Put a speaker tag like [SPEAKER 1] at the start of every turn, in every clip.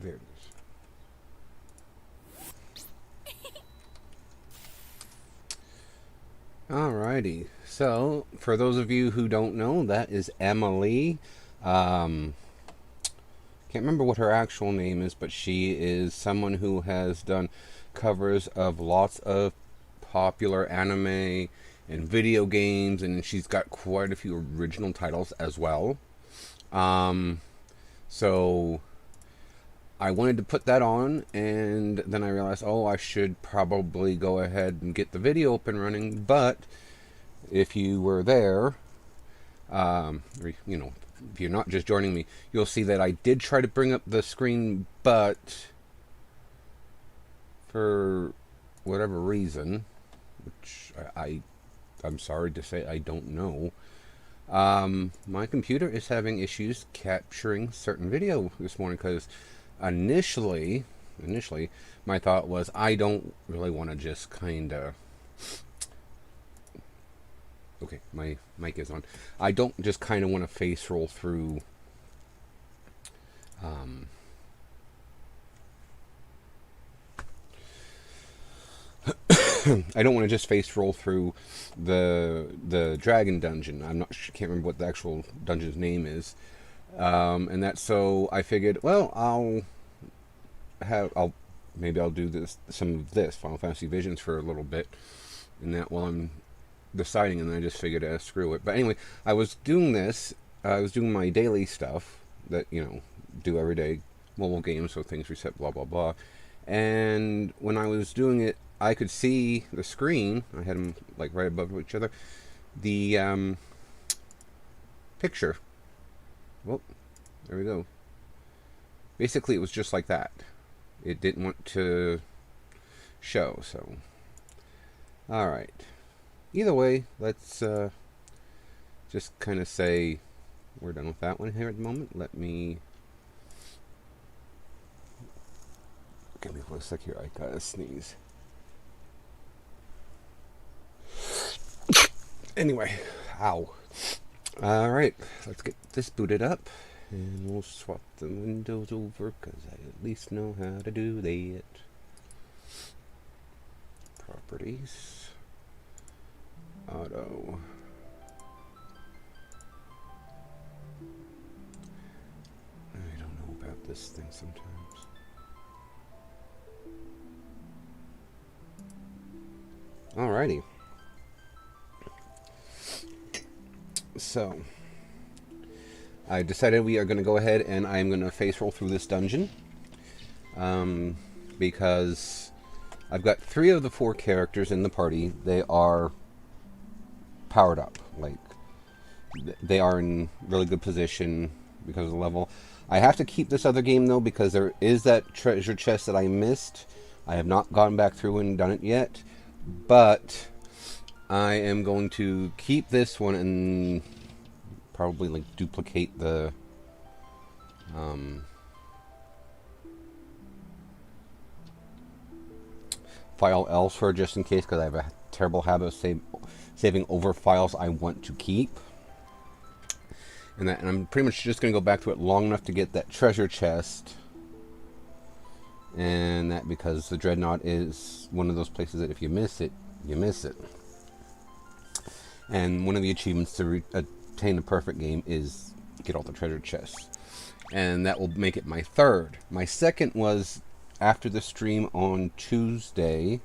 [SPEAKER 1] There it is. Alrighty. So, for those of you who don't know, that is Emily. Um, can't remember what her actual name is, but she is someone who has done covers of lots of popular anime and video games, and she's got quite a few original titles as well. Um, so I wanted to put that on, and then I realized, oh, I should probably go ahead and get the video up and running. But if you were there, or, you know, if you're not just joining me, you'll see that I did try to bring up the screen, but for whatever reason, which I'm sorry to say I don't know, my computer is having issues capturing certain video this morning because initially, my thought was I don't really want to just kind of. Okay, my mic is on. I don't just kind of want to face roll through. Um, I don't want to just face roll through the dragon dungeon. Can't remember what the actual dungeon's name is, and that's so I figured. Well, maybe I'll do some of this Final Fantasy Visions for a little bit, and that while I'm deciding, and then I just figured, screw it. But anyway, I was doing this. I was doing my daily stuff that do every day, mobile games, so things reset, blah blah blah. And when I was doing it, I could see the screen. I had them like right above each other. The picture. Well, there we go. Basically, it was just like that. It didn't want to show. So, all right. Either way, let's just kind of say we're done with that one here at the moment. Let me. Give me one sec here. I gotta sneeze. Anyway, ow. Alright, let's get this booted up. And we'll swap the windows over because I at least know how to do that. Properties. Auto. I don't know about this thing sometimes. Alrighty. So, I decided we are going to go ahead and I'm going to face roll through this dungeon. Because I've got 3 of the 4 characters in the party. They are powered up. Like, they are in really good position because of the level. I have to keep this other game, though, because there is that treasure chest that I missed. I have not gone back through and done it yet. But I am going to keep this one and probably like duplicate the file elsewhere just in case, because I have a terrible habit of saving over files I want to keep. And I'm pretty much just going to go back to it long enough to get that treasure chest. And that because the Dreadnought is one of those places that if you miss it, you miss it. And one of the achievements to attain the perfect game is get all the treasure chests. And that will make it my 3rd. My 2nd was after the stream on Tuesday.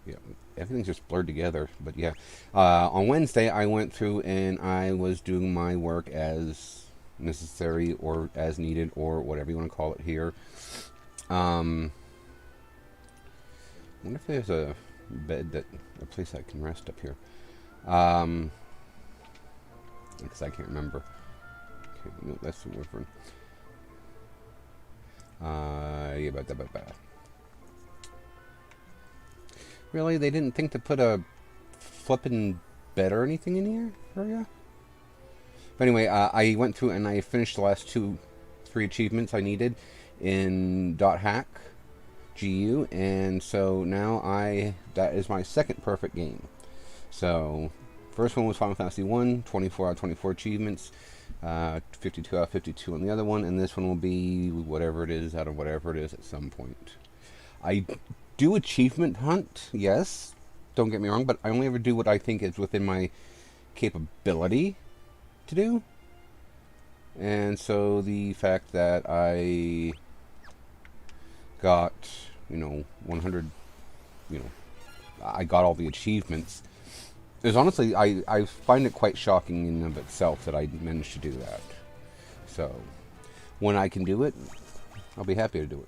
[SPEAKER 1] Yeah, everything's just blurred together. But yeah, on Wednesday I went through and I was doing my work as necessary or as needed or whatever you want to call it here. I wonder if there's a place I can rest up here. Because I can't remember. Okay, no, that's the Wyvern. Really, they didn't think to put a flippin' bed or anything in here for you? But anyway, I went through and I finished the last 3 achievements I needed in .hack GU, and so now that is my 2nd perfect game. So First one was Final Fantasy 1, 24 out of 24 achievements, 52 out of 52 on the other one, and this one will be whatever it is out of whatever it is at some point. I do achievement hunt, yes, don't get me wrong, but I only ever do what I think is within my capability to do. And so the fact that I got, 100, I got all the achievements is honestly, I find it quite shocking in and of itself that I managed to do that. So, when I can do it, I'll be happy to do it.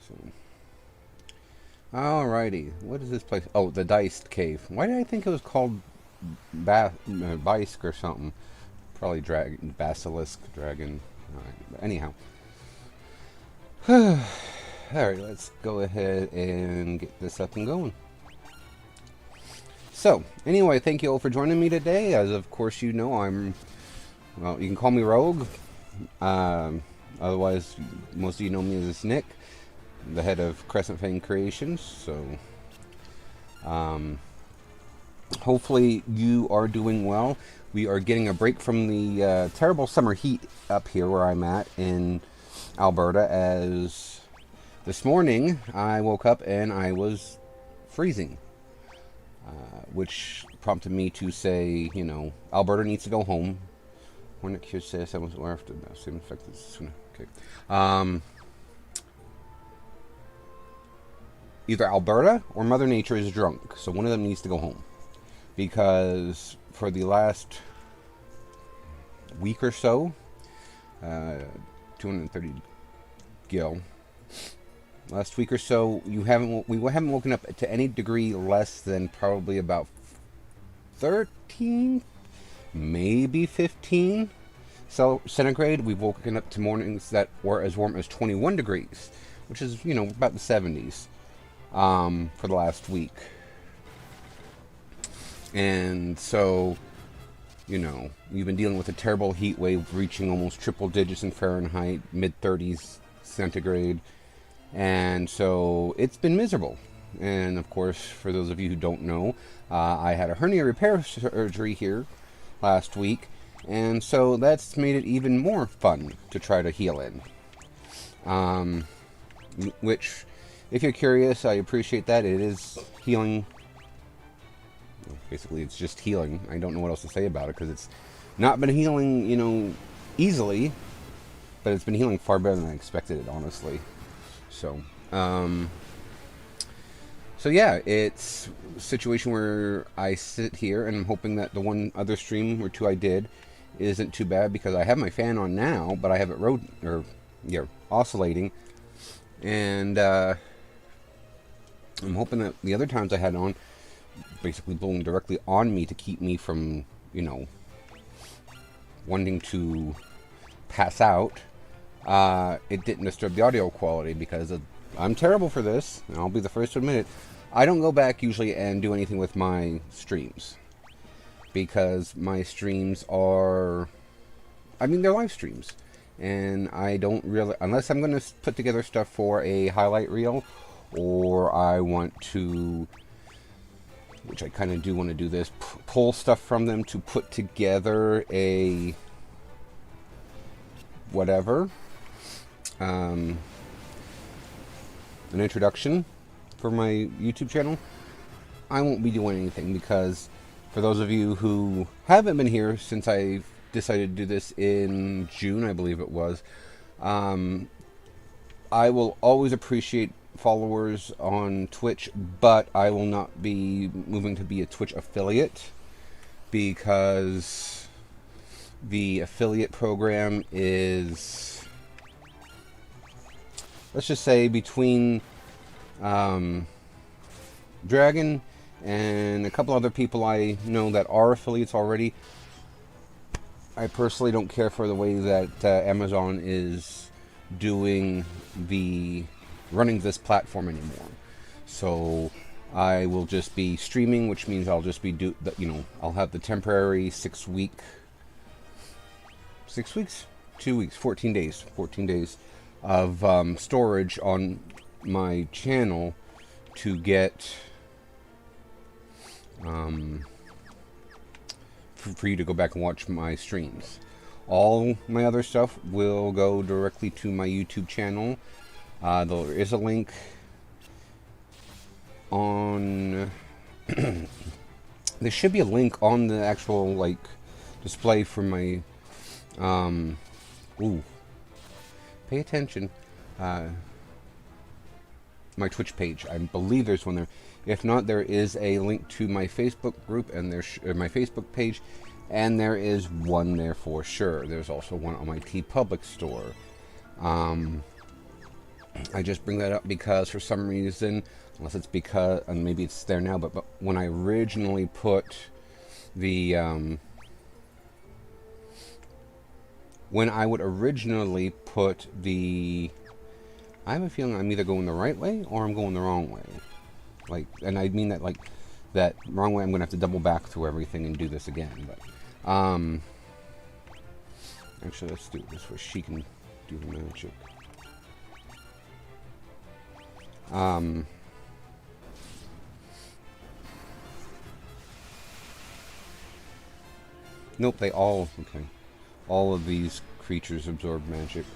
[SPEAKER 1] So, alrighty, what is this place? Oh, the Diced Cave. Why did I think it was called Biesk or something? Probably Basilisk, Dragon. Alright, anyhow. Alright, let's go ahead and get this up and going. So, anyway, thank you all for joining me today. As of course you know, well, you can call me Rogue. Otherwise, most of you know me as Nick, the head of Crescent Fang Creations. So, hopefully you are doing well. We are getting a break from the terrible summer heat up here where I'm at in Alberta, as this morning I woke up and I was freezing. Which prompted me to say, Alberta needs to go home. When it says I was after the same effect as okay. Either Alberta or Mother Nature is drunk, so one of them needs to go home. Because for the last week or so, 230 gil. Last week or so, we haven't woken up to any degree less than probably about 13, maybe 15 centigrade. We've woken up to mornings that were as warm as 21 degrees, which is, about the 70s for the last week. And so, we've been dealing with a terrible heat wave reaching almost triple digits in Fahrenheit, mid-30s centigrade. And so it's been miserable. And of course, for those of you who don't know, I had a hernia repair surgery here last week. And so that's made it even more fun to try to heal in. Which, if you're curious, I appreciate that. It is healing. Basically, it's just healing. I don't know what else to say about it, because it's not been healing, easily. But it's been healing far better than I expected it, honestly. So, yeah, it's a situation where I sit here and I'm hoping that the one other stream or two I did isn't too bad, because I have my fan on now, but I have it oscillating, and I'm hoping that the other times I had it on, basically blowing directly on me to keep me from, wanting to pass out. It didn't disturb the audio quality, because I'm terrible for this, and I'll be the first to admit it. I don't go back usually and do anything with my streams, because my streams are, they're live streams, and I don't really, unless I'm going to put together stuff for a highlight reel, or I want to, which I kind of do want to do this, pull stuff from them to put together a whatever, an introduction for my YouTube channel, I won't be doing anything, because for those of you who haven't been here since I decided to do this in June, I believe it was, I will always appreciate followers on Twitch, but I will not be moving to be a Twitch affiliate, because the affiliate program is, let's just say, between Dragon and a couple other people I know that are affiliates already, I personally don't care for the way that Amazon is doing running this platform anymore. So I will just be streaming, which means I'll just be I'll have the temporary 6 weeks, 2 weeks, 14 days of storage on my channel to get for you to go back and watch my streams. All my other stuff will go directly to my YouTube channel. There is a link on... there should be a link on the actual, like, display for my... pay attention. My Twitch page. I believe there's one there. If not, there is a link to my Facebook group and my Facebook page, and there is one there for sure. There's also one on my TeePublic store. I just bring that up because for some reason, unless it's because, and maybe it's there now, but when I originally put the, when I would originally put the, I have a feeling I'm either going the right way or I'm going the wrong way. Like, and I mean that, like, that wrong way, I'm going to have to double back through everything and do this again, but, actually, let's do this where she can do the magic. Nope, they all, okay. All of these creatures absorb magic.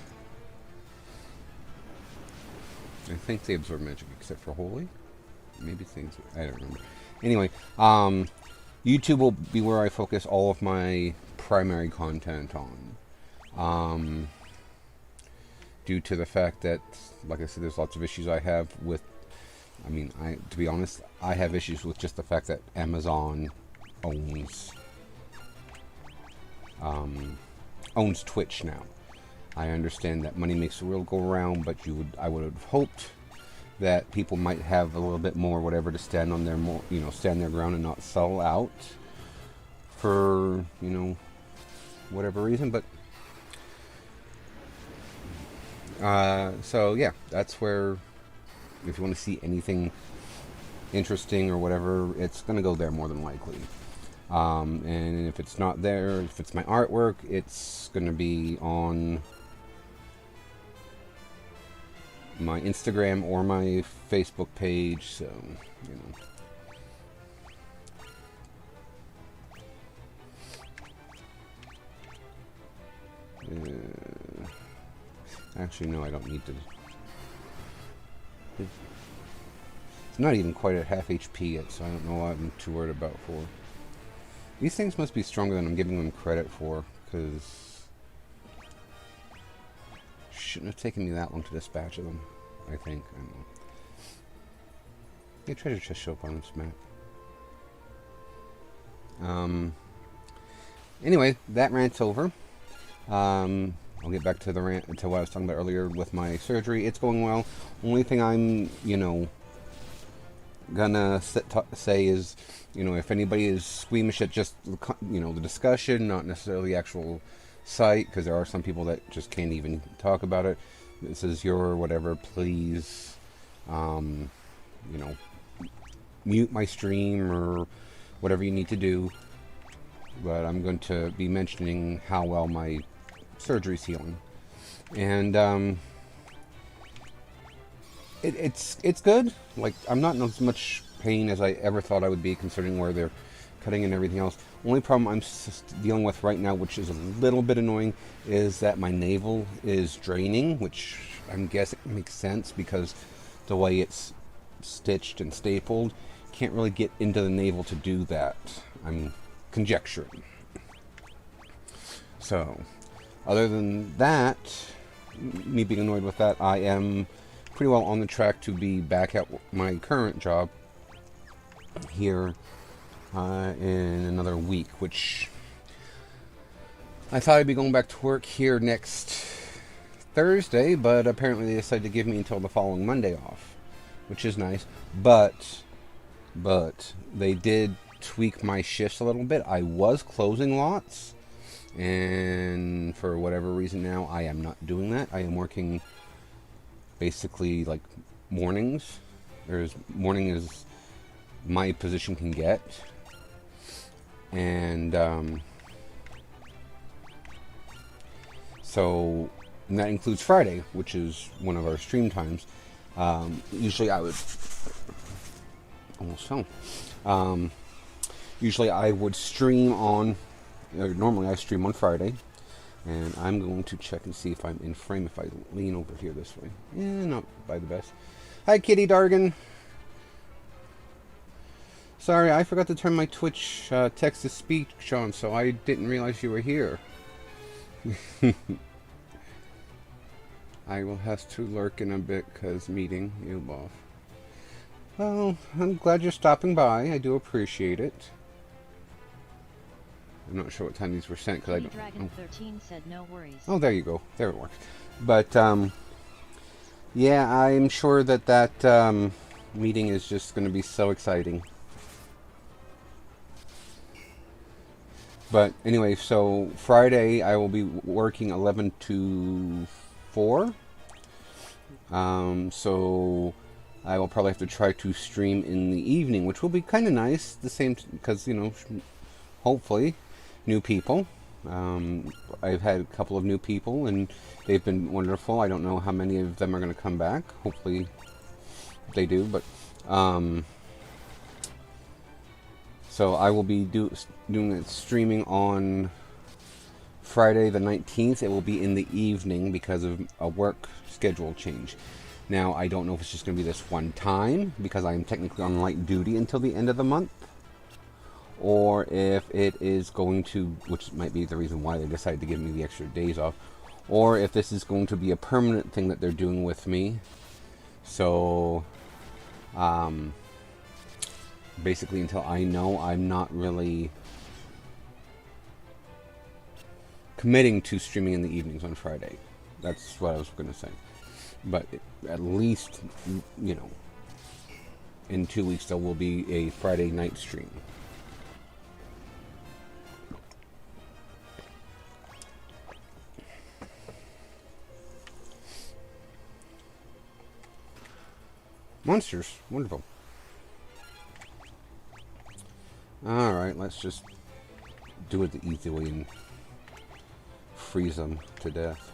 [SPEAKER 1] I think they absorb magic except for holy. Maybe things, I don't remember. Anyway, YouTube will be where I focus all of my primary content on. Due to the fact that, like I said, there's lots of issues I have with, I mean, to be honest, I have issues with just the fact that Amazon owns Twitch now. I understand that money makes the world go around, but I would have hoped that people might have a little bit more whatever to stand on their stand their ground and not sell out for, whatever reason, but so yeah, that's where, if you want to see anything interesting or whatever, it's going to go there more than likely. And if it's not there, if it's my artwork, it's going to be on my Instagram or my Facebook page, so, actually, no, I don't need to. It's not even quite at half HP yet, so I don't know what I'm too worried about for. These things must be stronger than I'm giving them credit for, because shouldn't have taken me that long to dispatch of them, I think. I don't know. They treasure chest show up on this map. Anyway, that rant's over. I'll get back to the rant, to what I was talking about earlier with my surgery. It's going well. Only thing I'm, gonna say is, if anybody is squeamish at just, the discussion, not necessarily the actual site, because there are some people that just can't even talk about it. This is your whatever, please, mute my stream or whatever you need to do. But I'm going to be mentioning how well my surgery's healing, and it's good. Like, I'm not in as much pain as I ever thought I would be, considering where they're cutting and everything else. Only problem I'm dealing with right now, which is a little bit annoying, is that my navel is draining, which I'm guessing makes sense because the way it's stitched and stapled, can't really get into the navel to do that. I'm conjecturing. So, other than that, me being annoyed with that, I am pretty well on the track to be back at my current job here in another week, which I thought I'd be going back to work here next Thursday, but apparently they decided to give me until the following Monday off, which is nice, but they did tweak my shifts a little bit. I was closing lots, and for whatever reason now I am not doing that. I am working basically like mornings. Morning is my position can get, and so and that includes Friday, which is one of our stream times. Usually I would almost fell. Usually I would stream on, normally I stream on Friday, and I'm going to check and see if I'm in frame if I lean over here this way. Yeah, not by the best. Hi, Kitty Dargan. Sorry, I forgot to turn my Twitch text-to-speech on, so I didn't realize you were here. I will have to lurk in a bit because meeting you off. Well, I'm glad you're stopping by. I do appreciate it. I'm not sure what time these were sent because I don't.
[SPEAKER 2] Dragon 13 said no worries.
[SPEAKER 1] Oh, there you go. There it works. But yeah, I'm sure that meeting is just going to be so exciting. But anyway, so Friday I will be working 11 to 4. So I will probably have to try to stream in the evening, which will be kind of nice. The same, because, you know, hopefully, new people. I've had a couple of new people, and they've been wonderful. I don't know how many of them are going to come back. Hopefully they do, but... So I will be doing it streaming on Friday the 19th. It will be in the evening because of a work schedule change. Now, I don't know if it's just going to be this one time, because I am technically on light duty until the end of the month, or if it is going to, which might be the reason why they decided to give me the extra days off, or if this is going to be a permanent thing that they're doing with me. So, basically, until I know, I'm not really committing to streaming in the evenings on Friday. That's what I was going to say. But at least, you know, in 2 weeks there will be a Friday night stream. Monsters. Wonderful. Alright, let's just do it the easy way and freeze them to death.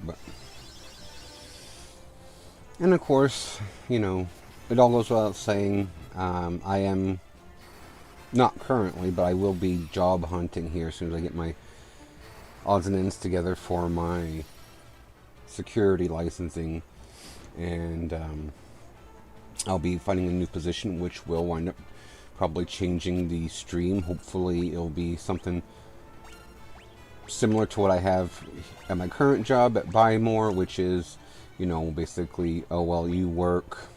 [SPEAKER 1] But, and of course, you know, it all goes without saying, I am, not currently, but I will be job hunting here as soon as I get my odds and ends together for my security licensing, and I'll be finding a new position which will wind up probably changing the stream. Hopefully it'll be something similar to what I have at my current job at Buy More, which is, you know, basically, oh well, you work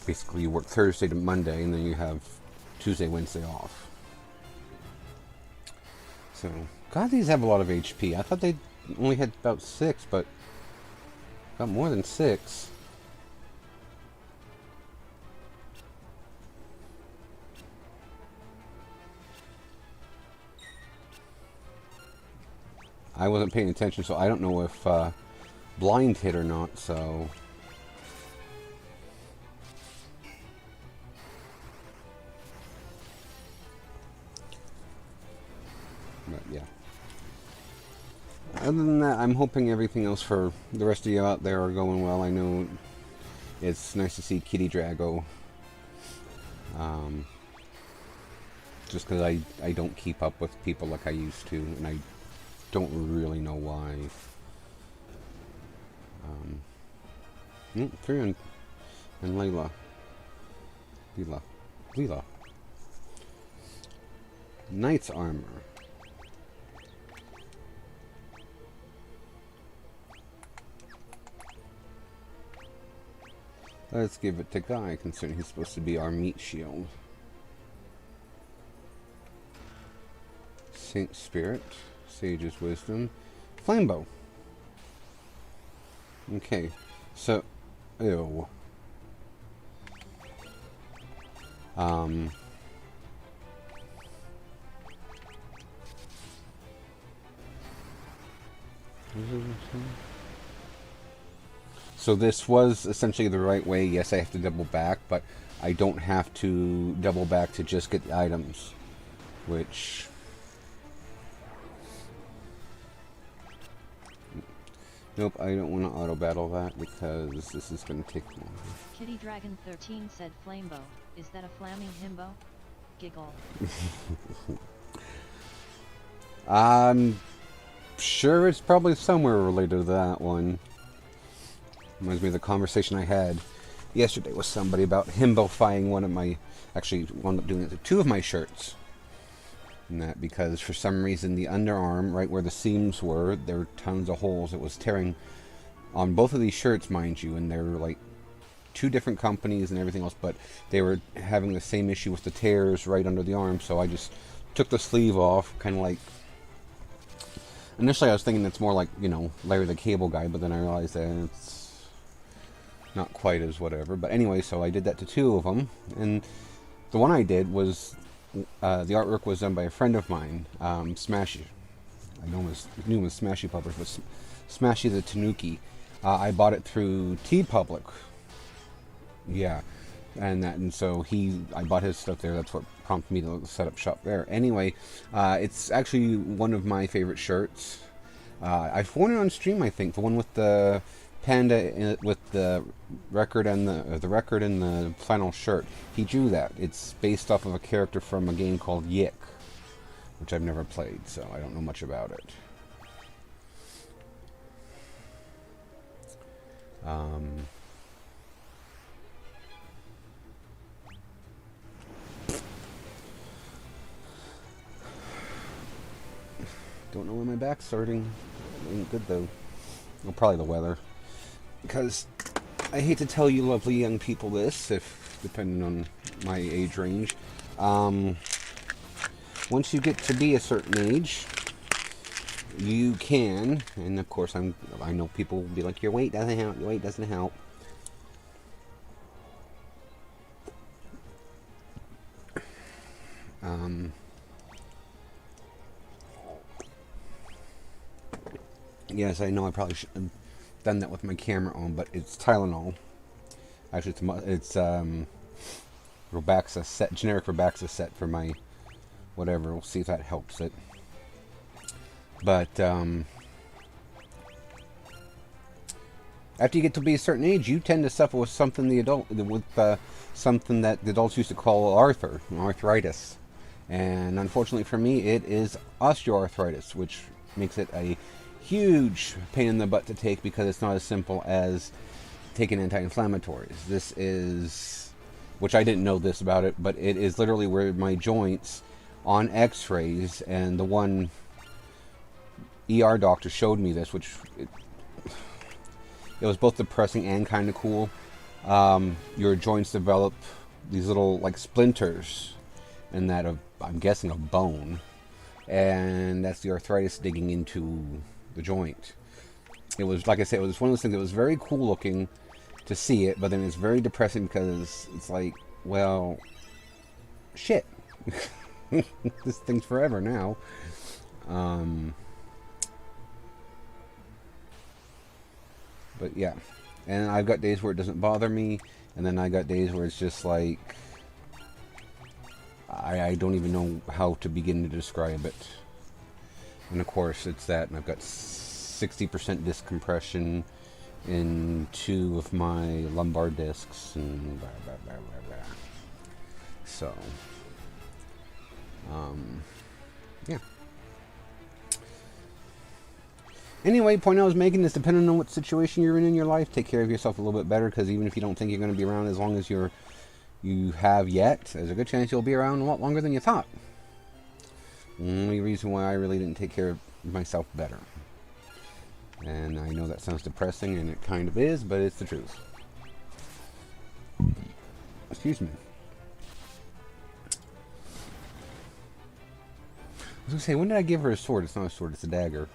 [SPEAKER 1] basically you work Thursday to Monday, and then you have Tuesday, Wednesday off. So, God, these have a lot of HP. I thought they only had about 6, but got more than 6. I wasn't paying attention, so I don't know if blind hit or not, so... But, yeah. Other than that, I'm hoping everything else for the rest of you out there are going well. I know it's nice to see Kitty Drago. Just because I don't keep up with people like I used to, and I don't really know why. Tyrion and Leila. Leila. Knight's armor. Let's give it to Guy, considering he's supposed to be our meat shield. Saint Spirit. Sage's Wisdom. Flambow. Okay, so... Ew. So this was essentially the right way. Yes, I have to double back, but I don't have to double back to just get the items, which Nope, I don't want to auto battle that because this is going to take longer.
[SPEAKER 2] Kitty Dragon 13 said Flamebow. Is that a flaming himbo? Giggle.
[SPEAKER 1] I'm sure it's probably somewhere related to that one. Reminds me of the conversation I had yesterday with somebody about himbofying one of my... Actually, wound up doing it to two of my shirts. And that because for some reason the underarm, right where the seams were, there were tons of holes. It was tearing on both of these shirts, mind you, and they were like two different companies and everything else, but they were having the same issue with the tears right under the arm, so I just took the sleeve off, kind of like... Initially I was thinking it's more like, you know, Larry the Cable Guy, but then I realized that it's not quite as whatever. But anyway, so I did that to two of them, and the one I did was... the artwork was done by a friend of mine, Smashy. I knew him as Smashy Publish, but Smashy the Tanuki. I bought it through TeePublic. Yeah, and so I bought his stuff there. That's what prompted me to set up shop there. Anyway, it's actually one of my favorite shirts. I've worn it on stream, I think, the one with the panda with the record and the record and the flannel shirt. He drew that. It's based off of a character from a game called Yick, which I've never played, so I don't know much about it. Don't know when my back's starting. Ain't good though. Well, probably the weather. Because I hate to tell you lovely young people this, if depending on my age range. Once you get to be a certain age, you can, and of course I know people will be like, your weight doesn't help, your weight doesn't help. Yes, I know I probably should have done that with my camera on, but it's Tylenol. Actually, it's Robaxa set, generic Robaxa set for my whatever. We'll see if that helps it. But after you get to be a certain age, you tend to suffer with something something that the adults used to call arthritis. And unfortunately for me, it is osteoarthritis, which makes it a huge pain in the butt to take because it's not as simple as taking anti-inflammatories. This is, which I didn't know this about it, but it is literally where my joints on x-rays, and the one ER doctor showed me this, which it was both depressing and kind of cool. Your joints develop these little like splinters, and that of, I'm guessing, a bone, and that's the arthritis digging into the joint. It was, like I said, it was one of those things that was very cool looking to see it, but then it's very depressing because it's like, well, shit. This thing's forever now. But yeah, and I've got days where it doesn't bother me, and then I got days where it's just like I don't even know how to begin to describe it. And of course it's that, and I've got 60% disc compression in 2 of my lumbar discs, and blah, blah, blah, blah, blah. So yeah. Anyway, point I was making is, depending on what situation you're in your life, take care of yourself a little bit better, because even if you don't think you're going to be around as long as you have yet, there's a good chance you'll be around a lot longer than you thought. Only reason why I really didn't take care of myself better. And I know that sounds depressing, and it kind of is, but it's the truth. Excuse me. I was going to say, when did I give her a sword? It's not a sword, it's a dagger.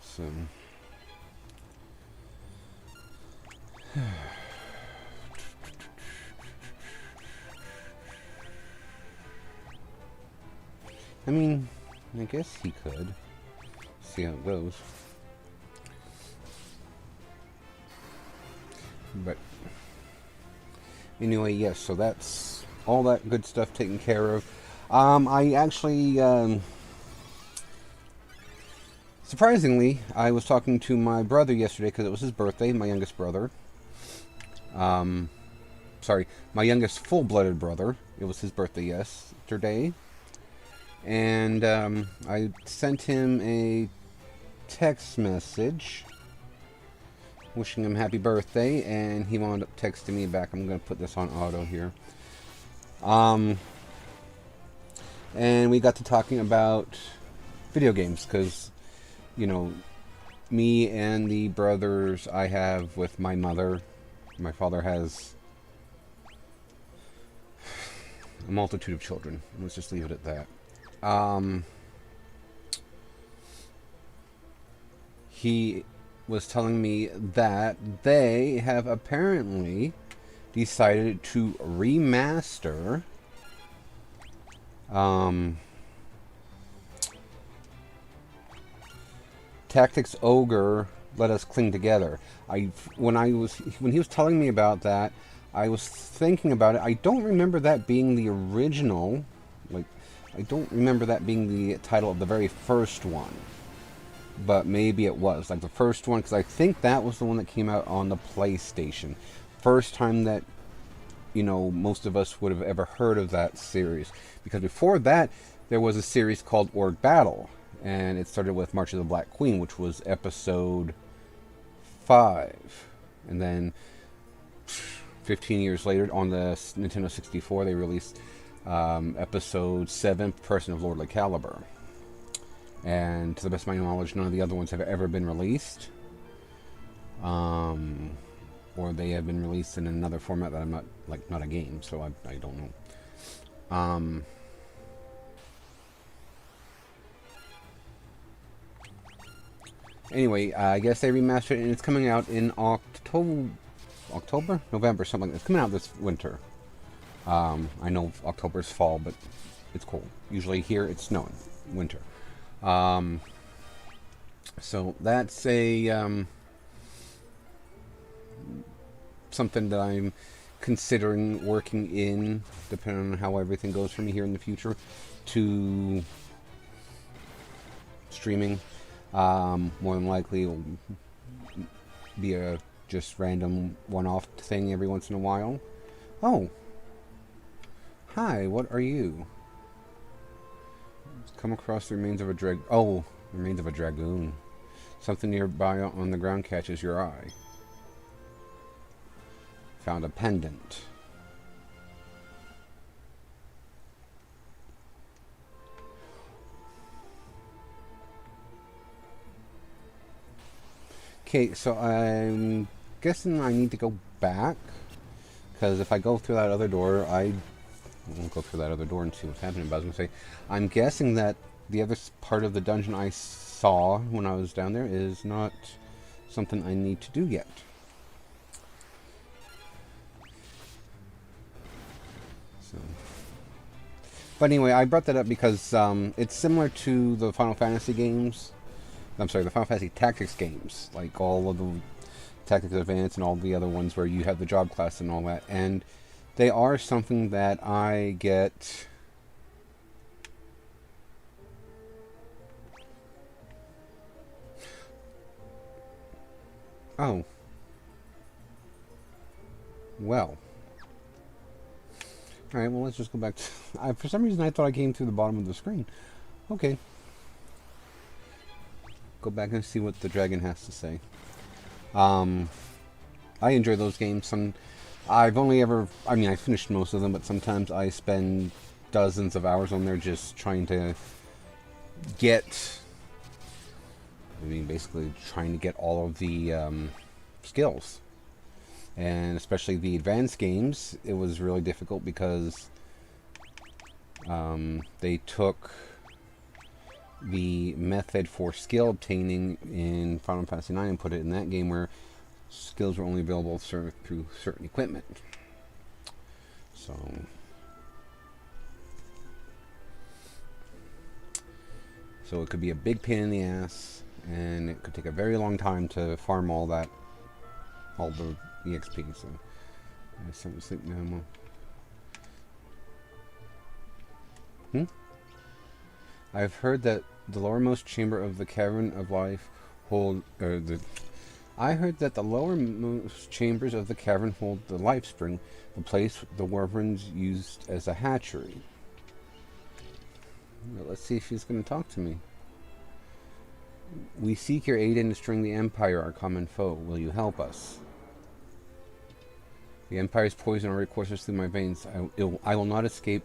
[SPEAKER 1] So... I mean, I guess he could. See how it goes. But anyway, yes, so that's all that good stuff taken care of. I actually, surprisingly, I was talking to my brother yesterday because it was his birthday, my youngest brother. Sorry, my youngest full-blooded brother. It was his birthday yesterday. And I sent him a text message wishing him happy birthday, and he wound up texting me back. I'm going to put this on auto here. And we got to talking about video games, because, you know, me and the brothers I have with my mother, my father has a multitude of children. Let's just leave it at that. He was telling me that they have apparently decided to remaster Tactics Ogre Let Us Cling Together. When he was telling me about that, I was thinking about it. I don't remember that being the original. I don't remember that being the title of the very first one. But maybe it was. Like the first one, because I think that was the one that came out on the PlayStation. First time that, you know, most of us would have ever heard of that series. Because before that, there was a series called Org Battle. And it started with March of the Black Queen, which was episode 5. And then 15 years later, on the Nintendo 64, they released episode 7, Person of Lordly Caliber. And to the best of my knowledge, none of the other ones have ever been released. Or they have been released in another format that I'm not a game, so I don't know. Anyway, I guess they remastered it, and it's coming out in October? November, something like that. It's coming out this winter. I know October's fall, but it's cold. Usually here it's snowing. Winter. So that's a something that I'm considering working in, depending on how everything goes for me here in the future, to streaming. More than likely it'll be a just random one-off thing every once in a while. Oh. Hi, what are you? Come across the remains of a remains of a dragoon. Something nearby on the ground catches your eye. Found a pendant. Okay, so I'm guessing I need to go back, because if I go through that other door, I won't go through that other door and see what's happening. But I was going to say, I'm guessing that the other part of the dungeon I saw when I was down there is not something I need to do yet. So, but anyway, I brought that up because it's similar to the Final Fantasy games. I'm sorry, the Final Fantasy Tactics games, like all of the Tactics Advance and all the other ones where you have the job class and all that. And they are something that I get oh. Well. Alright, well, let's just go back to... for some reason, I thought I came through the bottom of the screen. Okay. Go back and see what the dragon has to say. I enjoy those games. I've only ever... I finished most of them, but sometimes I spend dozens of hours on there just trying to get... basically trying to get all of the skills. And especially the advanced games, it was really difficult because they took the method for skill obtaining in Final Fantasy IX and put it in that game where skills were only available through certain equipment. So it could be a big pain in the ass, and it could take a very long time to farm all the EXP. So I started to sleep now. I've heard that the lowermost chamber of the cavern of life hold, I heard that the lowermost chambers of the cavern hold the life spring, the place the wyverns used as a hatchery. Well, let's see if she's going to talk to me. We seek your aid in destroying the Empire, our common foe. Will you help us? The Empire's poison already courses through my veins. I will not escape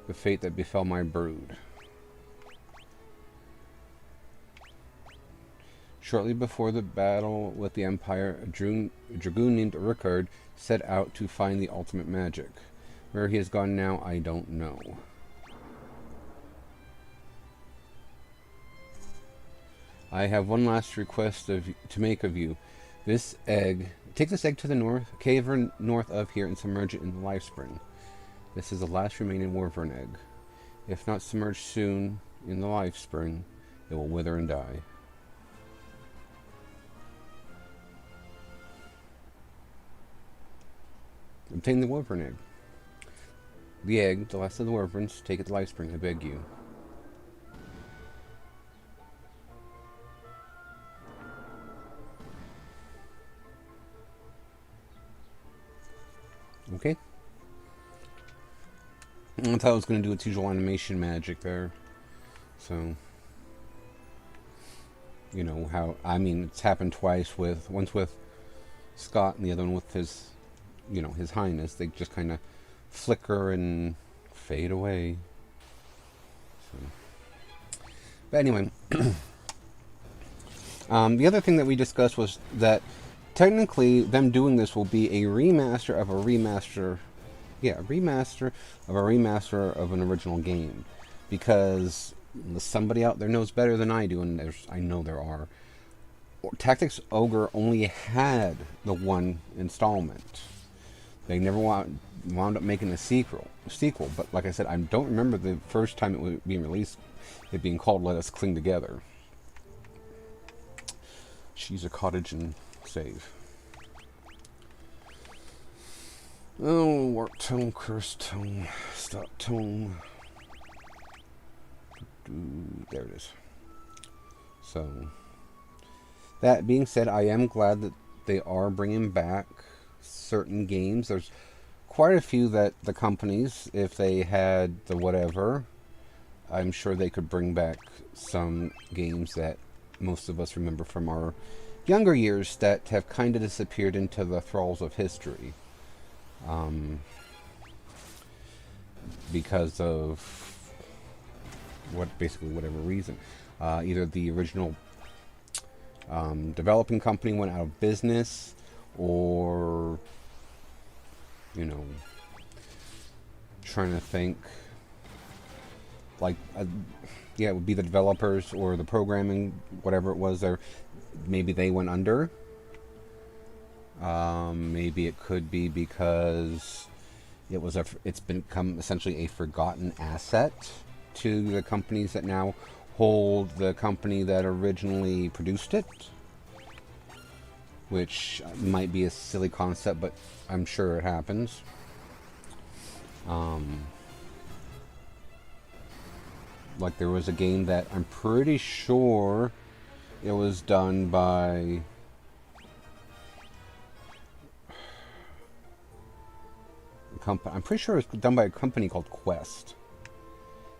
[SPEAKER 1] the fate that befell my brood. Shortly before the battle with the Empire, a dragoon named Rickard set out to find the ultimate magic. Where he has gone now, I don't know. I have one last request to make of you. This egg, take this egg to the cavern north of here and submerge it in the life spring. This is the last remaining wyvern egg. If not submerged soon in the life spring, it will wither and die. Obtain the wyvern egg. The egg, the last of the wyverns, take it to the life spring, I beg you. Okay. I thought I was going to do its usual animation magic there. So, you know how, I mean, it's happened twice once with Scott and the other one with his, His Highness. They just kind of flicker and fade away. So. But anyway, the other thing that we discussed was that technically, them doing this will be a remaster of a remaster. Yeah, a remaster of an original game. Because somebody out there knows better than I do, and I know there are. Tactics Ogre only had the one installment. They never wound up making a sequel. But like I said, I don't remember the first time it was being released, it being called Let Us Cling Together. She's a cottage and save. Oh, warp tone, curse tone, stop tone. There it is. So, that being said, I am glad that they are bringing back certain games. There's quite a few that the companies, if they had the whatever, I'm sure they could bring back some games that most of us remember from our younger years that have kind of disappeared into the thralls of history. Because of basically whatever reason. Either the original developing company went out of business, or, trying to think, like, it would be the developers or the programming, whatever it was there. Maybe they went under. Maybe it could be because it's become essentially a forgotten asset to the companies that now hold the company that originally produced it. Which might be a silly concept, but I'm sure it happens. Like there was a game that I'm pretty sure it was done by I'm pretty sure it was done by a company called Quest,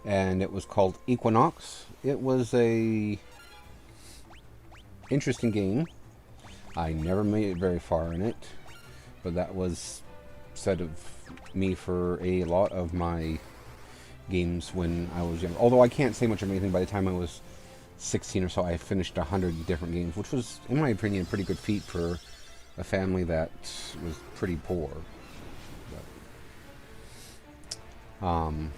[SPEAKER 1] and it was called Equinox. It was a interesting game. I never made it very far in it, but that was said of me for a lot of my games when I was young. Although I can't say much of anything. By the time I was 16 or so, I finished 100 different games, which was, in my opinion, a pretty good feat for a family that was pretty poor. And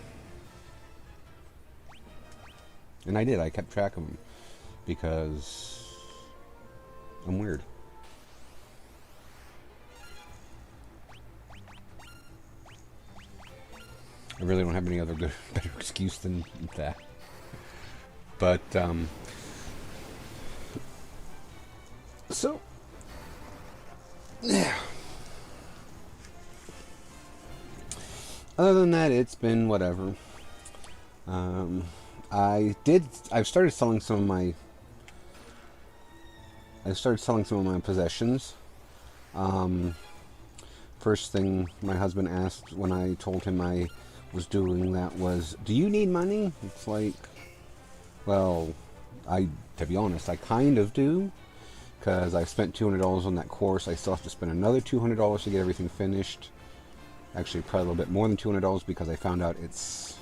[SPEAKER 1] I did. I kept track of them because I'm weird. I really don't have any other better excuse than that. But so yeah. Other than that, it's been whatever. I've started selling some of my. I started selling some of my possessions. Um, First thing my husband asked when I told him I was doing that was, "Do you need money?" It's like, well, to be honest, I kind of do, because I spent $200 on that course. I still have to spend another $200 to get everything finished. Actually, probably a little bit more than $200 because I found out it's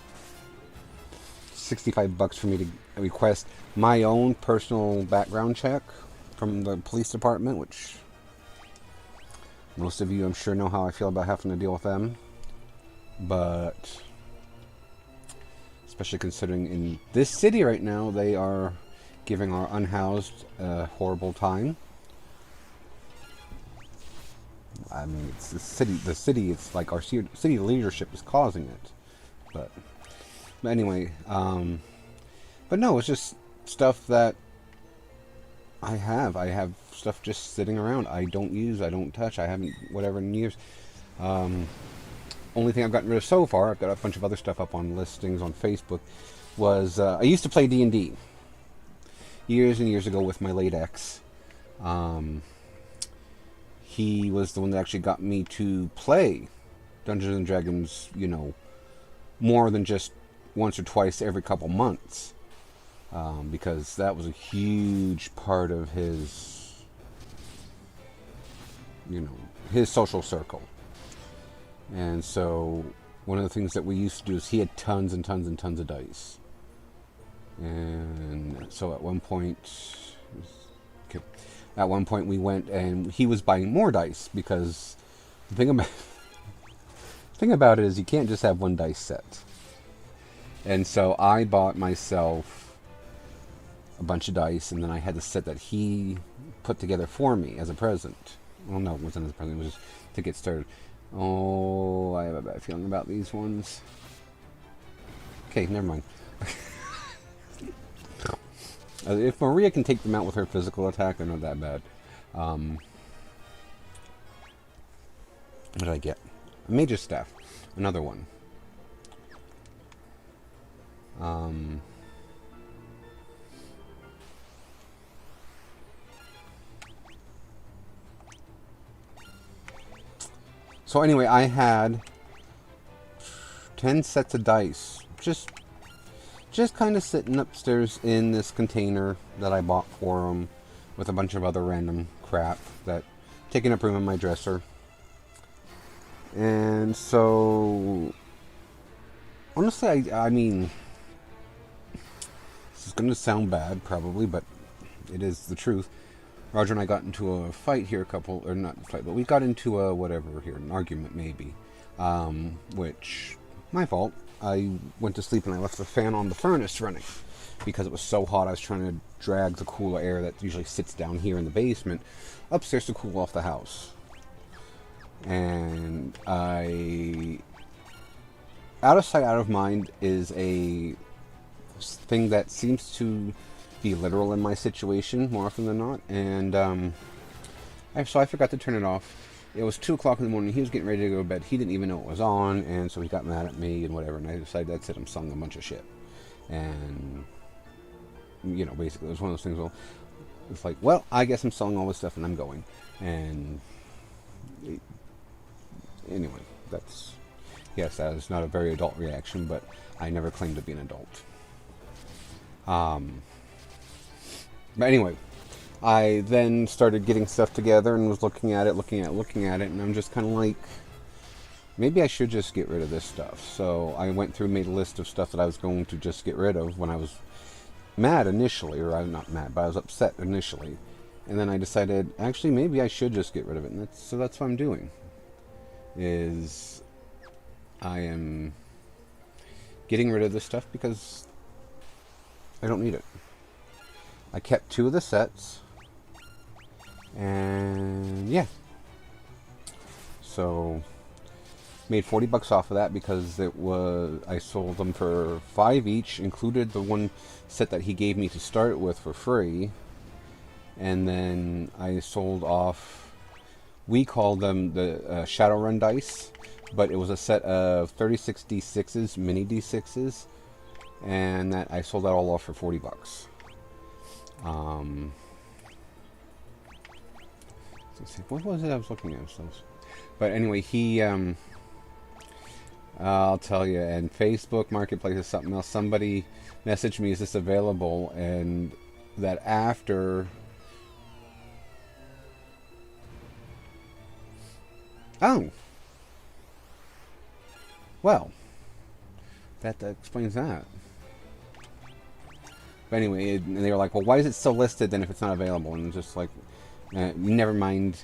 [SPEAKER 1] $65 for me to request my own personal background check from the police department, which most of you, I'm sure, know how I feel about having to deal with them. But especially considering in this city right now, they are giving our unhoused a horrible time. I mean, it's the city. The city. It's like our city leadership is causing it. But anyway, but no, it's just stuff that I have. I have stuff just sitting around. I don't use. I don't touch. I haven't whatever in years. Only thing I've gotten rid of so far, I've got a bunch of other stuff up on listings on Facebook, was I used to play D&D years and years ago with my late ex. He was the one that actually got me to play Dungeons and Dragons, more than just once or twice every couple months. Because that was a huge part of his, his social circle. And so one of the things that we used to do is he had tons and tons and tons of dice. And so at one point we went and he was buying more dice, because the thing about it is you can't just have one dice set. And so I bought myself a bunch of dice, and then I had the set that he put together for me as a present. Well, no, it wasn't as a present, it was just to get started. Oh, I have a bad feeling about these ones. Okay, never mind. If Maria can take them out with her physical attack, they're not that bad. What did I get? A Mage's Staff. Another one. So anyway, I had 10 sets of dice. Just kind of sitting upstairs in this container that I bought for him, with a bunch of other random crap that taking up room in my dresser. And so, honestly, I mean, this is going to sound bad probably, but it is the truth. Roger and I got into a fight here, not a fight, but we got into a whatever here, an argument maybe, which, my fault. I went to sleep and I left the fan on the furnace running because it was so hot. I was trying to drag the cooler air that usually sits down here in the basement upstairs to cool off the house. And out of sight, out of mind is a thing that seems to be literal in my situation more often than not. And so I forgot to turn it off. It was 2 o'clock in the morning. He was getting ready to go to bed. He didn't even know it was on, and so he got mad at me and whatever. And I decided, that's it, I'm selling a bunch of shit. And basically, it was one of those things. Well, it's like, well, I guess I'm selling all this stuff and I'm going. And anyway, that is not a very adult reaction, but I never claimed to be an adult. But anyway, I then started getting stuff together and was looking at it, and I'm just kind of like, maybe I should just get rid of this stuff. So I went through and made a list of stuff that I was going to just get rid of when I was mad initially, or I'm not mad, but I was upset initially. And then I decided, actually, maybe I should just get rid of it. And that's what I'm doing. I am getting rid of this stuff because I don't need it. I kept 2 of the sets. And yeah. So made $40 off of that because I sold them for $5 each, included the one set that he gave me to start with for free. And then I sold off, we called them the Shadowrun dice, but it was a set of 36 D6s, mini D6s, and that I sold that all off for $40. Let's see, what was it I was looking at? But anyway, he, I'll tell you, and Facebook Marketplace is something else. Somebody messaged me, is this available? And that after... Oh! Well, that explains that. But anyway, and they were like, well, why is it still listed then if it's not available? And just like, never mind.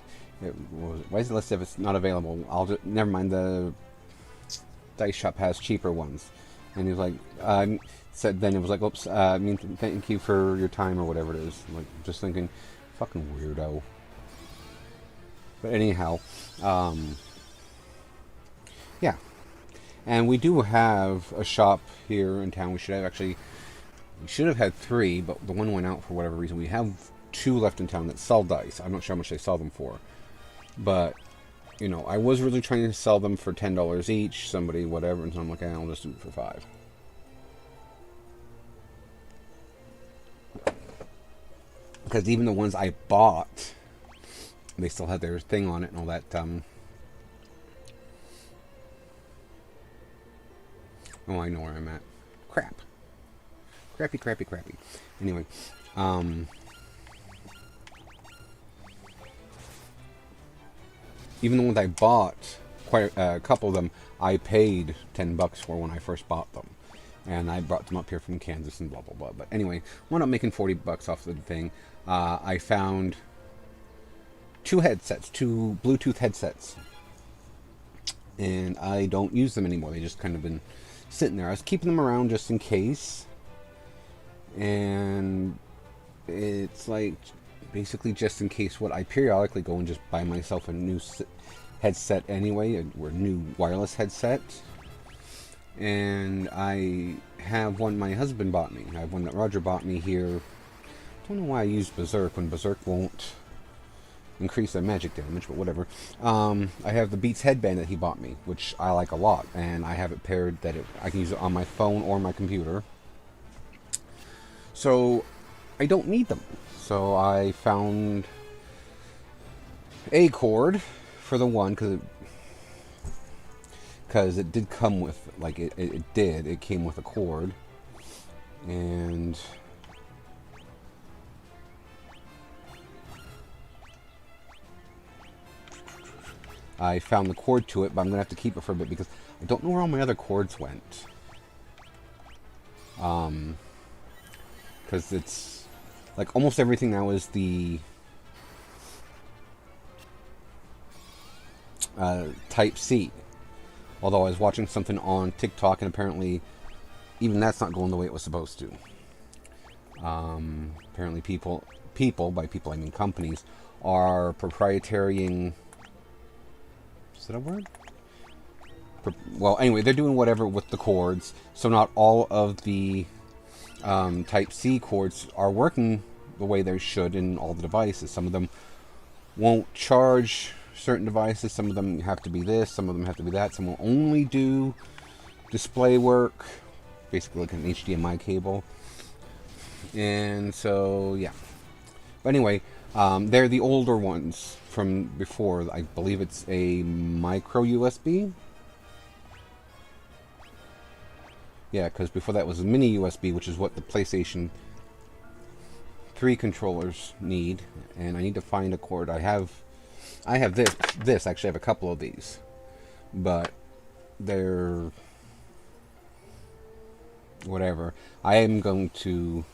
[SPEAKER 1] Why is it listed if it's not available? Never mind, the dice shop has cheaper ones. And he was like, said then it was like, oops, thank you for your time or whatever it is. Like, just thinking, fucking weirdo. But anyhow, yeah. And we do have a shop here in town. We should have had 3, but the one went out for whatever reason. We have 2 left in town that sell dice. I'm not sure how much they sell them for. But, you know, I was really trying to sell them for $10 each, somebody, whatever, and so I'm like, I'll just do it for 5. Because even the ones I bought, they still had their thing on it and all that, oh, I know where I'm at. Crap. Crappy. Anyway, even the ones I bought, quite a couple of them, I paid $10 for when I first bought them. And I brought them up here from Kansas and blah, blah, blah. But anyway, wound up making $40 off the thing. I found 2 headsets, 2 Bluetooth headsets. And I don't use them anymore. They just kind of been sitting there. I was keeping them around just in case. And it's like basically just in case what I periodically go and just buy myself a new headset anyway, a new wireless headset. And I have one my husband bought me. I have one that Roger bought me here. I don't know why I use Berserk when Berserk won't increase their magic damage, but whatever. I have the Beats headband that he bought me, which I like a lot, and I have it paired that I can use it on my phone or my computer. So I don't need them. So I found a cord for the one, because it did come with, like, it came with a cord. And I found the cord to it, but I'm going to have to keep it for a bit because I don't know where all my other cords went. Because it's, like, almost everything now is the Type-C. Although I was watching something on TikTok, and apparently even that's not going the way it was supposed to. Apparently people, by people I mean companies, are proprietarying... Is that a word? Well, anyway, they're doing whatever with the cords, so not all of the Type-C cords are working the way they should in all the devices. Some of them won't charge certain devices, some of them have to be this, some of them have to be that, some will only do display work, basically like an HDMI cable. And so, yeah. But anyway, they're the older ones from before. I believe it's a micro USB. Yeah, because before that was a mini USB, which is what the PlayStation 3 controllers need. And I need to find a cord. I have this. Actually, I have a couple of these. But they're... whatever. I am going to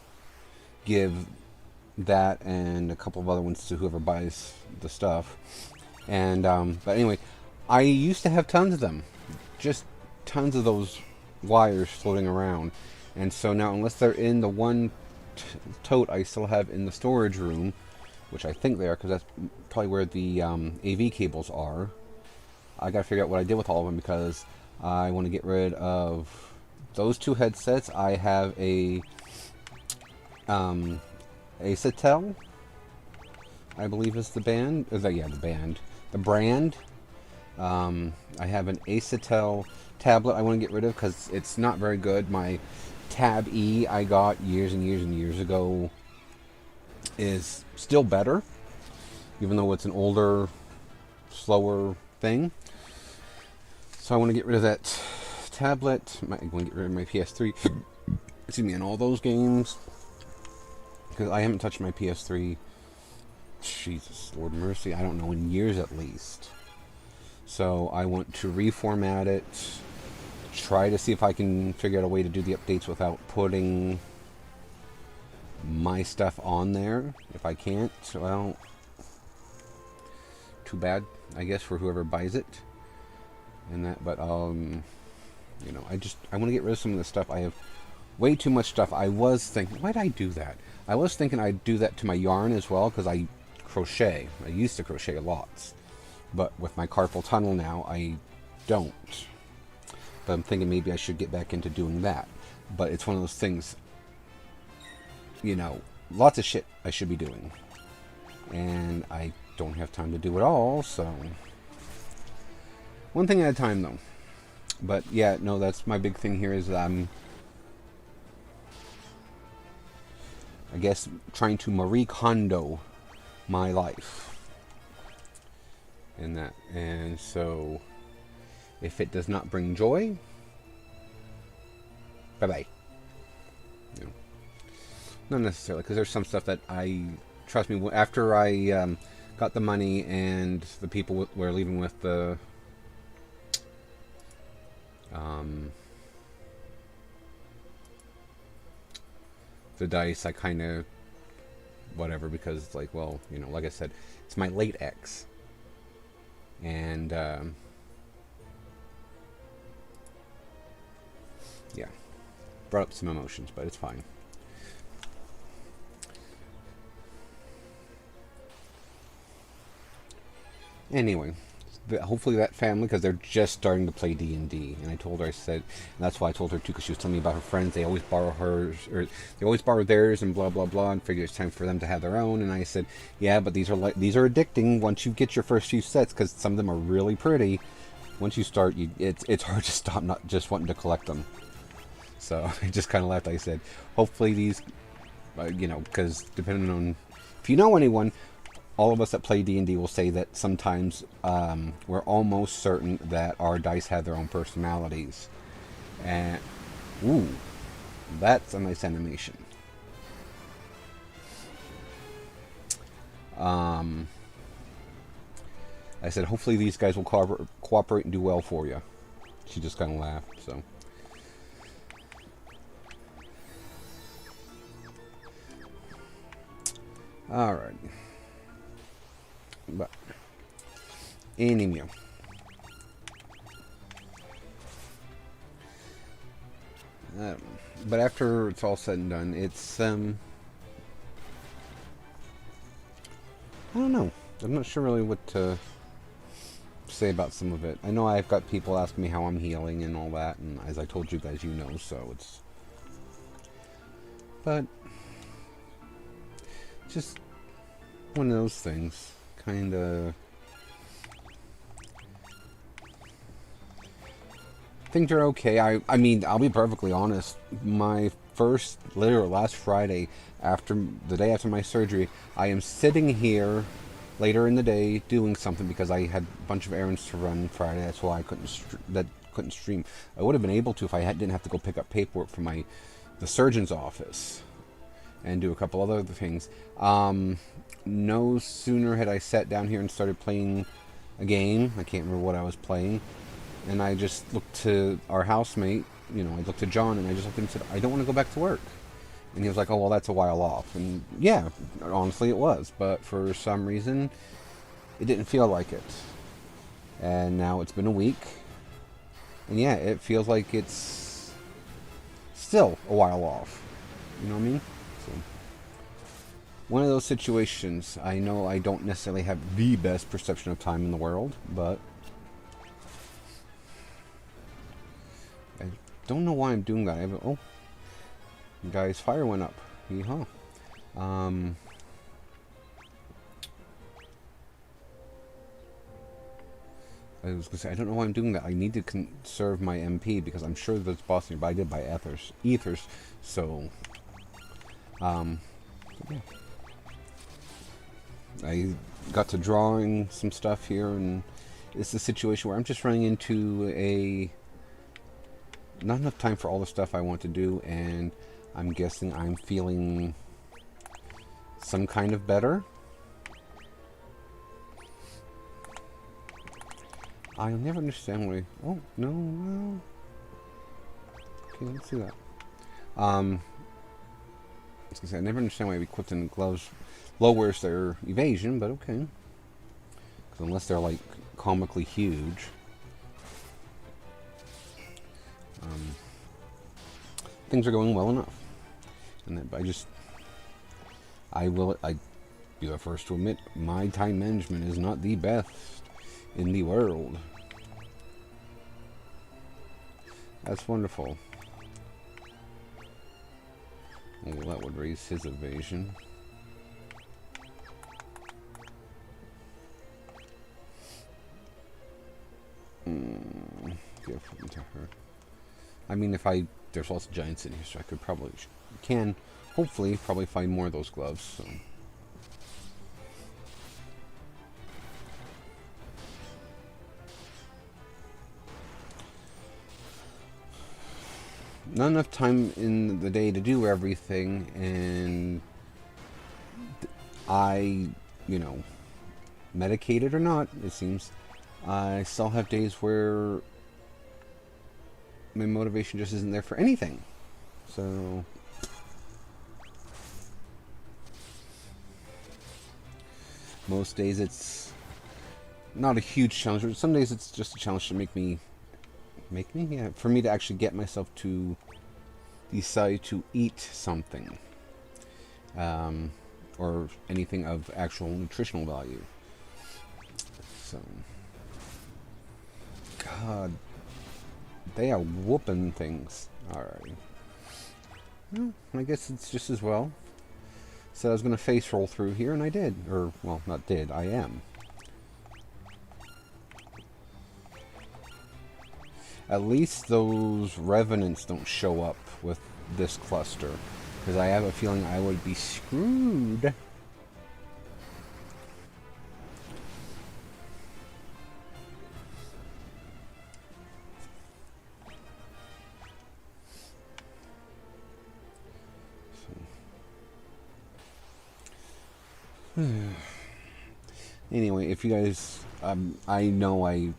[SPEAKER 1] give that and a couple of other ones to whoever buys the stuff. And but anyway, I used to have tons of them, just tons of those wires floating around. And so now, unless they're in the one tote I still have in the storage room, which I think they are, because that's probably where the AV cables are, I gotta figure out what I did with all of them, because I want to get rid of those 2 headsets. I have a Acetel, I believe is the band. The brand. I have an Acetel tablet I want to get rid of because it's not very good. My Tab E I got years and years and years ago is still better, even though it's an older, slower thing. So I want to get rid of that tablet. I'm going to get rid of my PS3. Excuse me, and all those games, because I haven't touched my PS3. Jesus, Lord mercy, I don't know, in years at least. So I want to reformat it, try to see if I can figure out a way to do the updates without putting my stuff on there. If I can't, well, too bad, I guess, for whoever buys it. And that, but you know, I want to get rid of some of the stuff. I have way too much stuff. I was thinking, why'd I do that? I was thinking I'd do that to my yarn as well, because I crochet. I used to crochet lots, but with my carpal tunnel now, I don't. But I'm thinking maybe I should get back into doing that. But it's one of those things, you know, lots of shit I should be doing, and I don't have time to do it all, so one thing at a time, though. But yeah, no, that's my big thing here, is I guess trying to Marie Kondo my life in that. And so if it does not bring joy, bye-bye. You know, not necessarily, because there's some stuff that trust me, after I got the money and the people were leaving with the dice, I kind of whatever, because it's like, well, you know, like I said, it's my late ex, and yeah, brought up some emotions, but it's fine. Anyway, hopefully that family, because they're just starting to play D&D, and I told her, I said, and that's why I told her too, because she was telling me about her friends. They always borrow hers, or they always borrow theirs, and blah blah blah, and figure it's time for them to have their own. And I said, yeah, but these are addicting once you get your first few sets, because some of them are really pretty. Once you start, it's hard to stop not just wanting to collect them. So I just kind of laughed. I said, hopefully these, you know, because depending on if you know anyone, all of us that play D&D will say that sometimes we're almost certain that our dice have their own personalities. And, ooh, that's a nice animation. I said, hopefully these guys will cooperate and do well for you. She just kind of laughed, so. Alright. But anyway, but after it's all said and done, it's I don't know. I'm not sure really what to say about some of it. I know I've got people asking me how I'm healing and all that, and as I told you guys, you know, so it's, but just one of those things. Kind of things are okay. I mean, I'll be perfectly honest. My last Friday, the day after my surgery, I am sitting here later in the day doing something, because I had a bunch of errands to run Friday. That's why I couldn't stream. I would have been able to if I didn't have to go pick up paperwork from the surgeon's office and do a couple other things. No sooner had I sat down here and started playing a game, I can't remember what I was playing, and I just looked to our housemate, you know, I looked to John, and I just looked at him and said, I don't want to go back to work. And he was like, oh, well, that's a while off. And yeah, honestly it was, but for some reason, it didn't feel like it. And now it's been a week, and yeah, it feels like it's still a while off. You know what I mean? So, one of those situations. I know I don't necessarily have the best perception of time in the world, but I don't know why I'm doing that. Oh, guys, fire went up. Yeehaw. I was gonna say, I don't know why I'm doing that. I need to conserve my MP because I'm sure there's boss nearby. I did buy ethers, so yeah. I got to drawing some stuff here, and it's a situation where I'm just running into not enough time for all the stuff I want to do, and I'm guessing I'm feeling some kind of better. I'll never understand why. Oh, no. Okay, let's see that. I was gonna say, I never understand why equipped in gloves lowers their evasion, but okay. Because unless they're like comically huge. Things are going well enough. And then I be the first to admit, my time management is not the best in the world. That's wonderful. Well, that would raise his evasion. Give them to her. I mean, there's lots of giants in here, so I could hopefully find more of those gloves. So. Not enough time in the day to do everything, and I, medicated or not, it seems, I still have days where my motivation just isn't there for anything. So most days it's not a huge challenge, but some days it's just a challenge to for me to actually get myself to decide to eat something, or anything of actual nutritional value. So, God, they are whooping things. Alright. Well, I guess it's just as well. So I was going to face roll through here, and I did. Or, well, not did, I am. At least those revenants don't show up with this cluster, because I have a feeling I would be screwed. Anyway, if you guys, I know I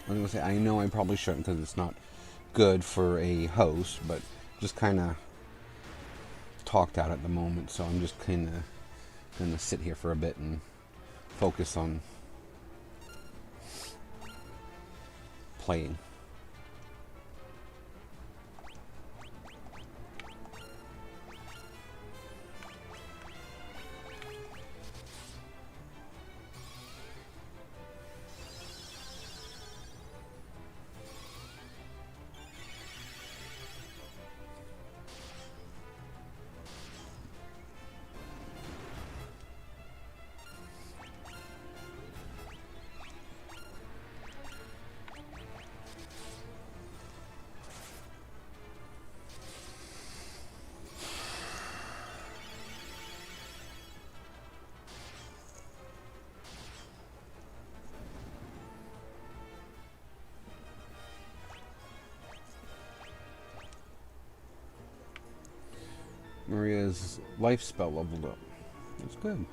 [SPEAKER 1] was going to say, I know I probably shouldn't because it's not good for a host, but just kind of talked out at the moment, so I'm just kind of going to sit here for a bit and focus on playing. Maria's life spell leveled up. That's good.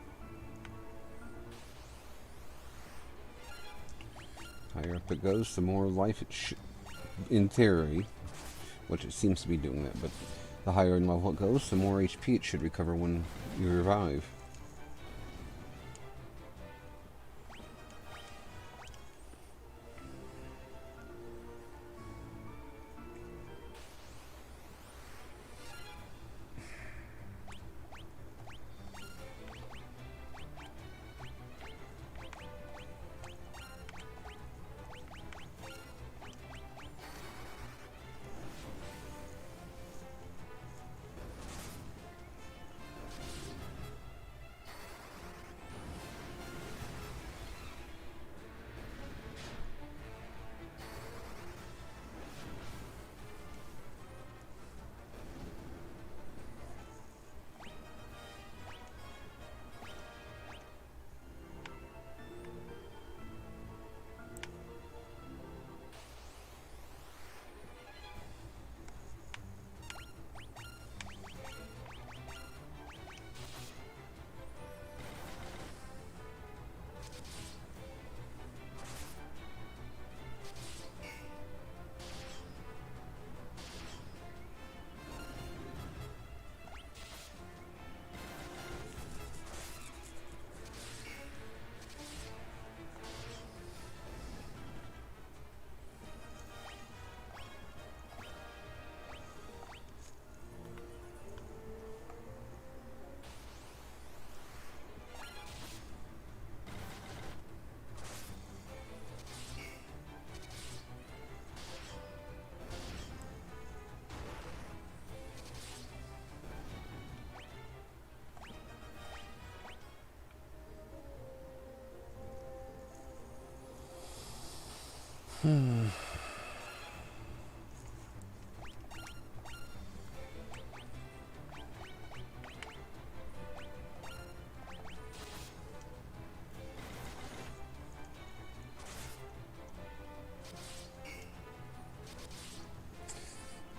[SPEAKER 1] Higher up it goes, the more life it should, in theory, which it seems to be doing that, but the higher in level it goes, the more HP it should recover when you revive.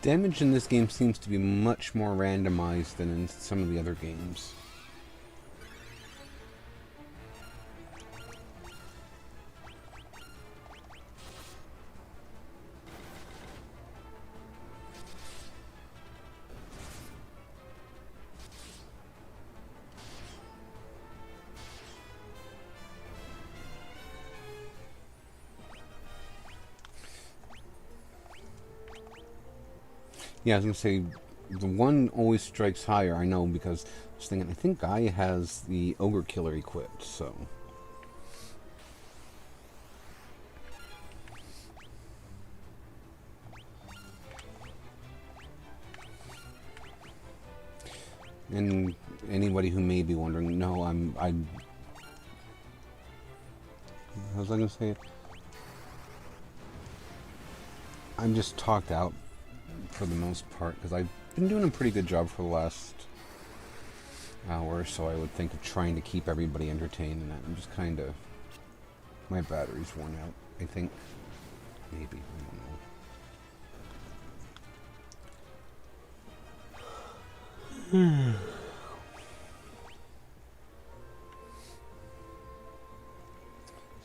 [SPEAKER 1] Damage in this game seems to be much more randomized than in some of the other games. Yeah, I was gonna say, the one always strikes higher, I know, because I was thinking, I think Guy has the Ogre Killer equipped, so... And anybody who may be wondering, no, I was gonna say, I'm just talked out for the most part, because I've been doing a pretty good job for the last hour, so I would think of trying to keep everybody entertained, and I'm just kind of, my battery's worn out, I think, maybe, I don't know.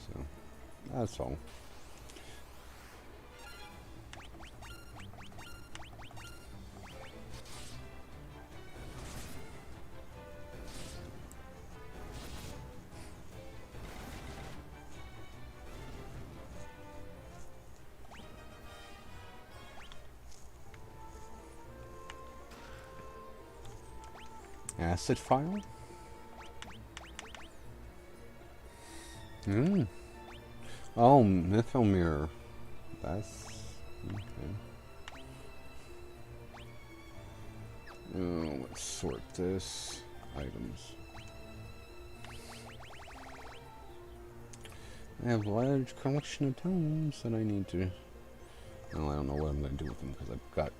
[SPEAKER 1] So, that's all. Acid file? Oh, Mytho Mirror. That's... okay. Oh, let's sort this. Items. I have a large collection of tomes that I need to... Oh, I don't know what I'm going to do with them, because I've got...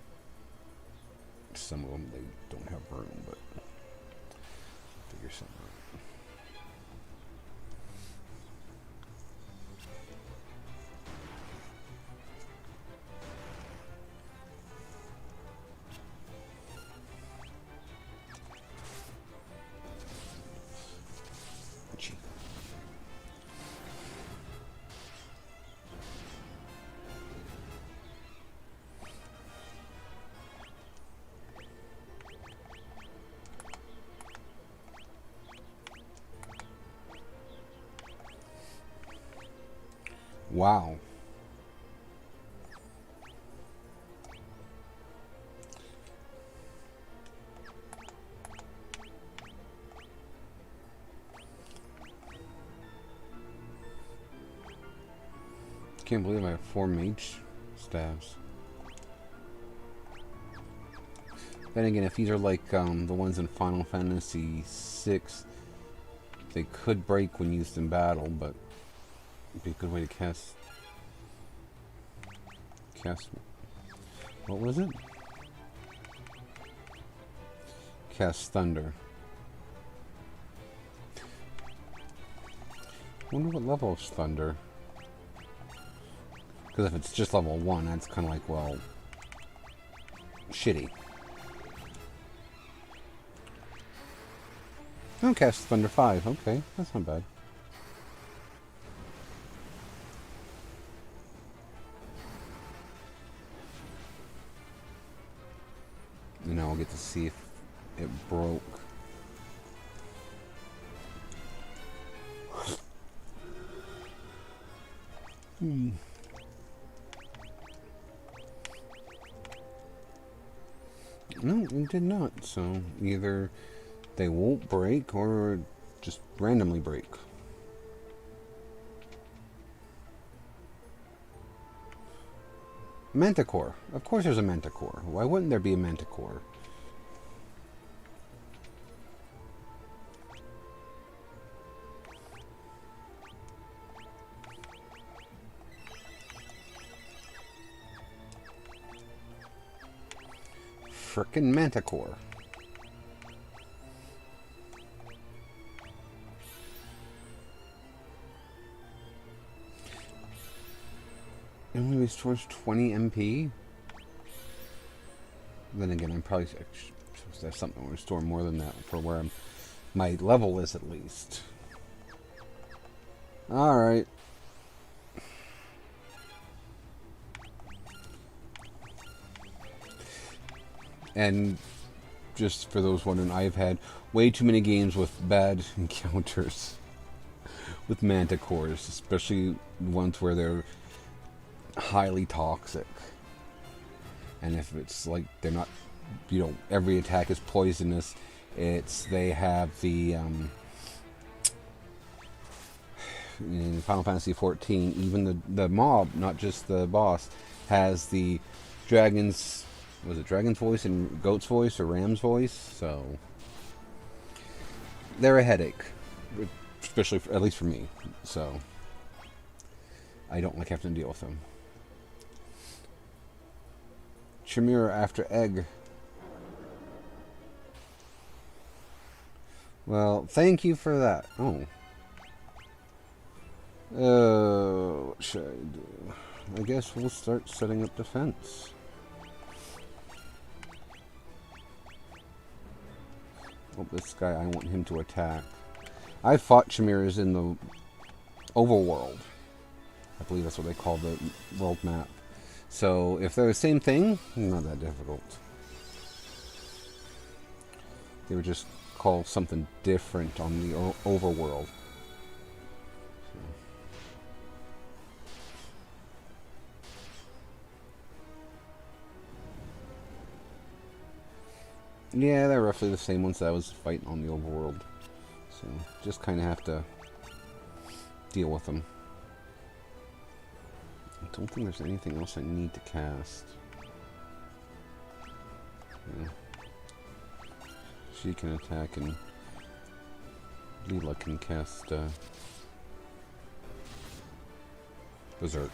[SPEAKER 1] Some of them, they don't have room, but... Figure something out. Gee. Wow. Can't believe I have 4 mage staves. Then again, if these are like the ones in Final Fantasy VI, they could break when used in battle, but it'd be a good way to cast... What was it? Cast Thunder. Wonder what level is Thunder? Because if it's just level 1, that's kind of like, well, shitty. Oh, cast Thunder 5. Okay, that's not bad. And now we'll get to see if it broke. No, it did not. So either they won't break or just randomly break. Manticore. Of course there's a Manticore. Why wouldn't there be a Manticore? frickin' manticore. It only restores 20 MP? Then again, I'm probably supposed to have something that will restore more than that for where my level is at least. Alright. And just for those wondering, I've had way too many games with bad encounters with manticores, especially ones where they're highly toxic. And if it's like they're not, you know, every attack is poisonous, they have the in Final Fantasy 14, even the mob, not just the boss, has the dragon's, was it dragon's voice and goat's voice or ram's voice? So they're a headache, especially at least for me. So I don't like having to deal with them. Chimera after egg. Well, thank you for that. Oh. What should I do? I guess we'll start setting up defense. Oh, this guy, I want him to attack. I fought chimeras in the overworld. I believe that's what they call the world map. So, if they're the same thing, not that difficult. They were just called something different on the overworld. Yeah, they're roughly the same ones that I was fighting on the overworld. So, just kind of have to deal with them. I don't think there's anything else I need to cast. Yeah. She can attack and Leila can cast Berserk.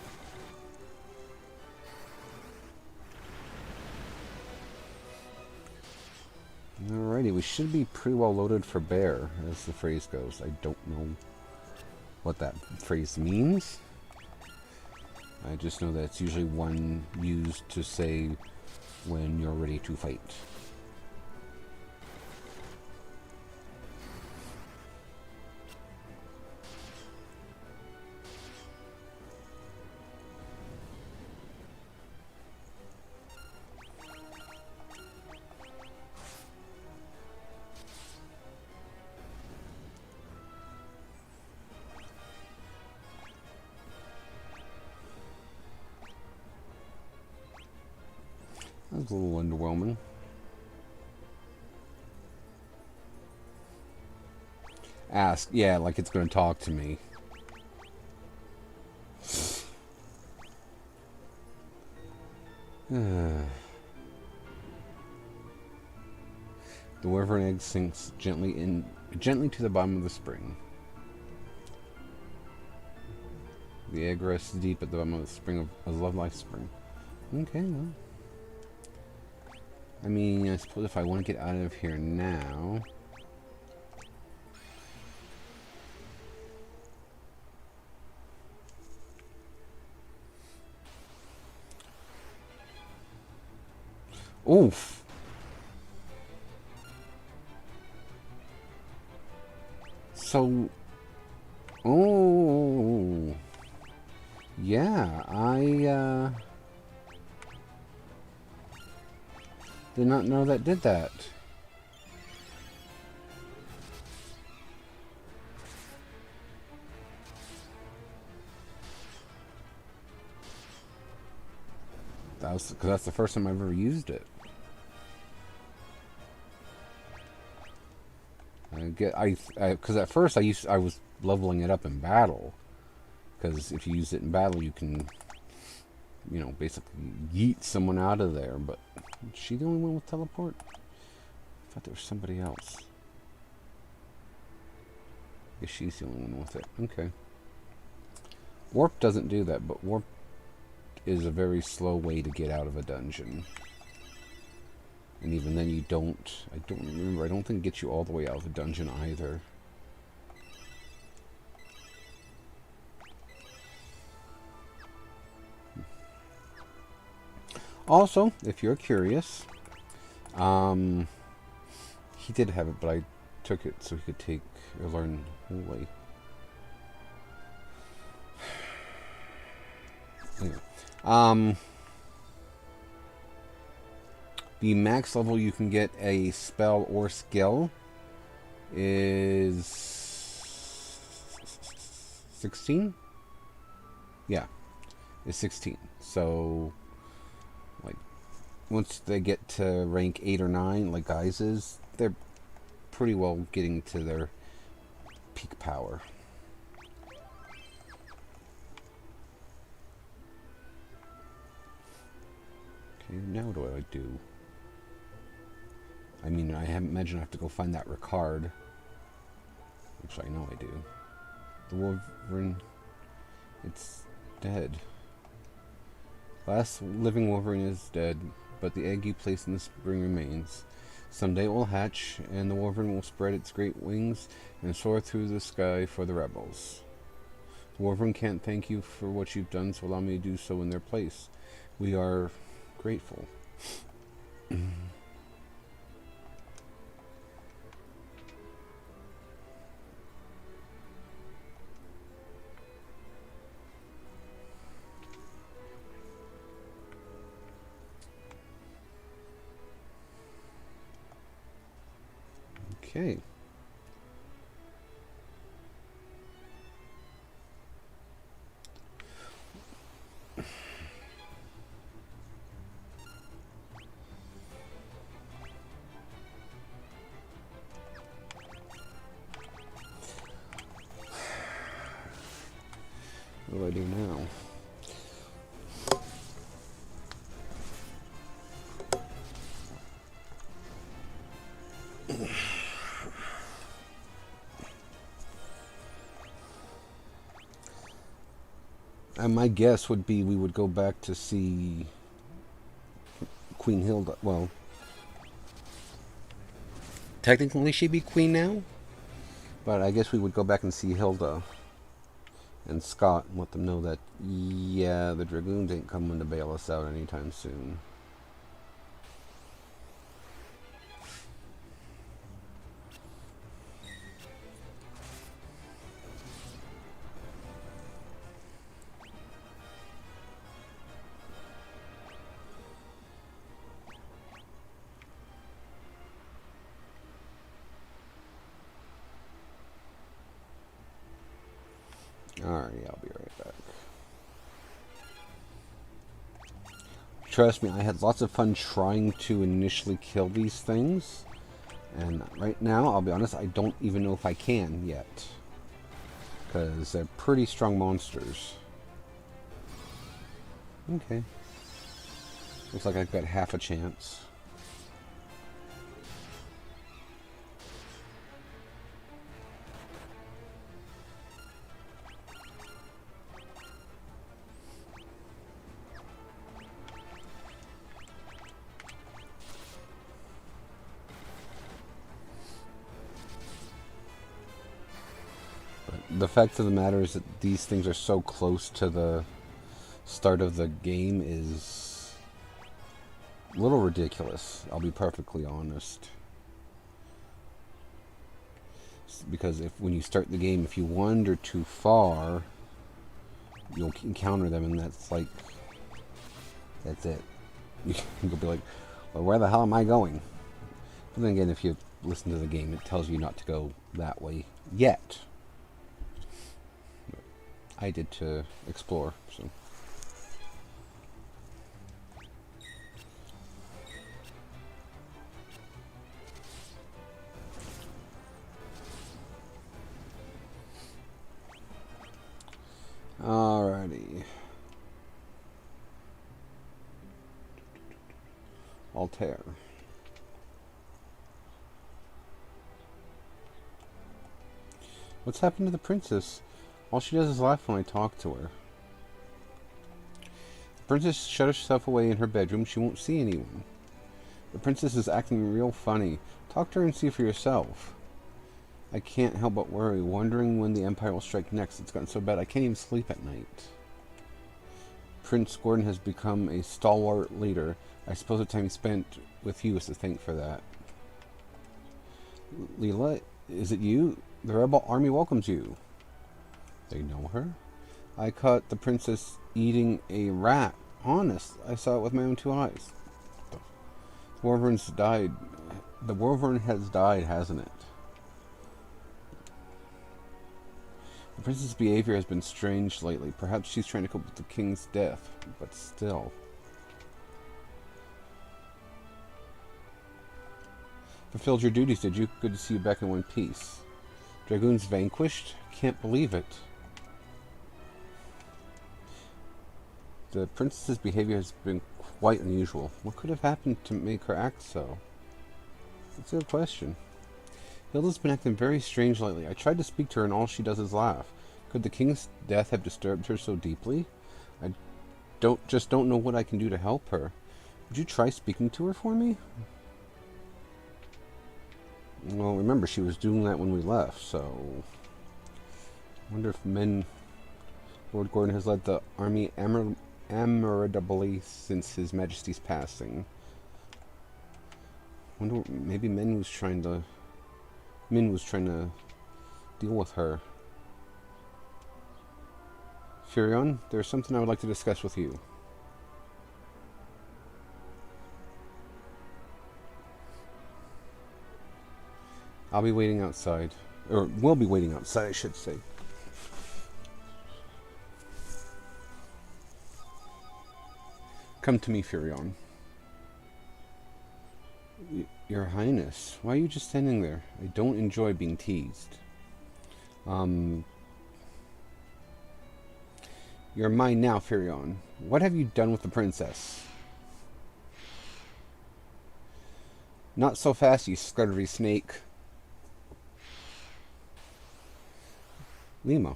[SPEAKER 1] Alrighty, we should be pretty well loaded for bear, as the phrase goes. I don't know what that phrase means. I just know that it's usually one used to say when you're ready to fight. That was a little underwhelming. Ask, yeah, like it's going to talk to me. The Wyvern egg sinks gently to the bottom of the spring. The egg rests deep at the bottom of the spring of Love Life Spring. Okay, well. I mean, I suppose if I want to get out of here now... Oof! So... Oh... Yeah, I, did not know that did that. Because that's the first time I've ever used it. Because at first I was leveling it up in battle. Because if you use it in battle, you can, you know, basically yeet someone out of there. But is she the only one with teleport? I thought there was somebody else. I guess she's the only one with it. Okay. Warp doesn't do that, but warp is a very slow way to get out of a dungeon. And even then you don't... I don't remember. I don't think it gets you all the way out of the dungeon either. Also, if you're curious, he did have it, but I took it so he could take or learn Holy. Anyway, the max level you can get a spell or skill is 16? Yeah, is 16. So, like, once they get to rank 8 or 9, like Guys is, they're pretty well getting to their peak power. Okay, now what do I do? I mean, I imagine I have to go find that Ricard. Which I know I do. The Wyvern, it's dead. Last living Wyvern is dead, but the egg you placed in the spring remains. Someday it will hatch, and the Wyvern will spread its great wings and soar through the sky for the rebels. The Wyvern can't thank you for what you've done, so allow me to do so in their place. We are grateful. Okay. What do I do now? And my guess would be we would go back to see Queen Hilda. Well, technically she'd be queen now, but I guess we would go back and see Hilda and Scott and let them know that, yeah, the Dragoons ain't coming to bail us out anytime soon. Alright, I'll be right back. Trust me, I had lots of fun trying to initially kill these things. And right now, I'll be honest, I don't even know if I can yet. Because they're pretty strong monsters. Okay. Looks like I've got half a chance. The fact of the matter is that these things are so close to the start of the game is a little ridiculous, I'll be perfectly honest. Because when you start the game, if you wander too far, you'll encounter them, and that's it. You'll be like, well, where the hell am I going? But then again, if you listen to the game, it tells you not to go that way yet. I did to explore, so. Alrighty. Altair. What's happened to the princess? All she does is laugh when I talk to her. The princess shut herself away in her bedroom. She won't see anyone. The princess is acting real funny. Talk to her and see for yourself. I can't help but worry, wondering when the Empire will strike next. It's gotten so bad I can't even sleep at night. Prince Gordon has become a stalwart leader. I suppose the time he spent with you is to thank for that. Leila, is it you? The rebel army welcomes you. They know her? I caught the princess eating a rat. Honest, I saw it with my own 2 eyes. The Wyvern's died. The Wyvern has died, hasn't it? The princess's behavior has been strange lately. Perhaps she's trying to cope with the king's death, but still. Fulfilled your duties, did you? Good to see you back in one piece. Dragoons vanquished? Can't believe it. The princess's behavior has been quite unusual. What could have happened to make her act so? That's a good question. Hilda's been acting very strange lately. I tried to speak to her and all she does is laugh. Could the king's death have disturbed her so deeply? I don't know what I can do to help her. Would you try speaking to her for me? Well, remember, she was doing that when we left, so... I wonder if Lord Gordon has led the army admirably since His Majesty's passing. I wonder, maybe Min was trying to deal with her. Furion, there's something I would like to discuss with you. I'll be waiting outside. Or, we'll be waiting outside, I should say. Come to me, Furion. Your Highness, why are you just standing there? I don't enjoy being teased. You're mine now, Furion. What have you done with the princess? Not so fast, you scuttery snake. Lima.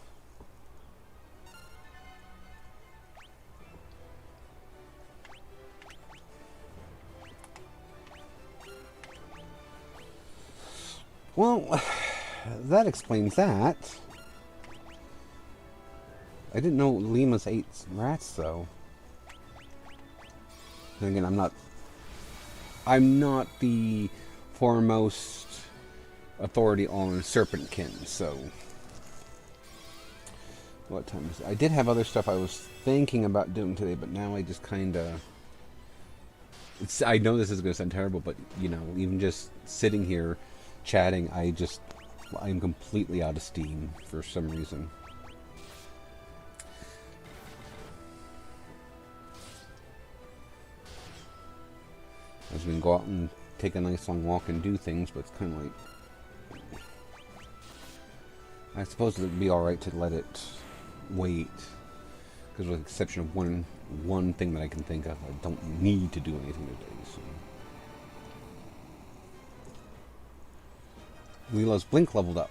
[SPEAKER 1] Well, that explains that. I didn't know Lima's ate rats, though. Then again, I'm not the foremost authority on serpentkin, so... What time is it? I did have other stuff I was thinking about doing today, but now I just kind of... I know this is going to sound terrible, but, you know, even just sitting here chatting, I'm completely out of steam for some reason. I was going to go out and take a nice long walk and do things, but it's kind of like... I suppose it would be alright to let it wait, because with the exception of one thing that I can think of, I don't need to do anything today, so... Leila's blink leveled up.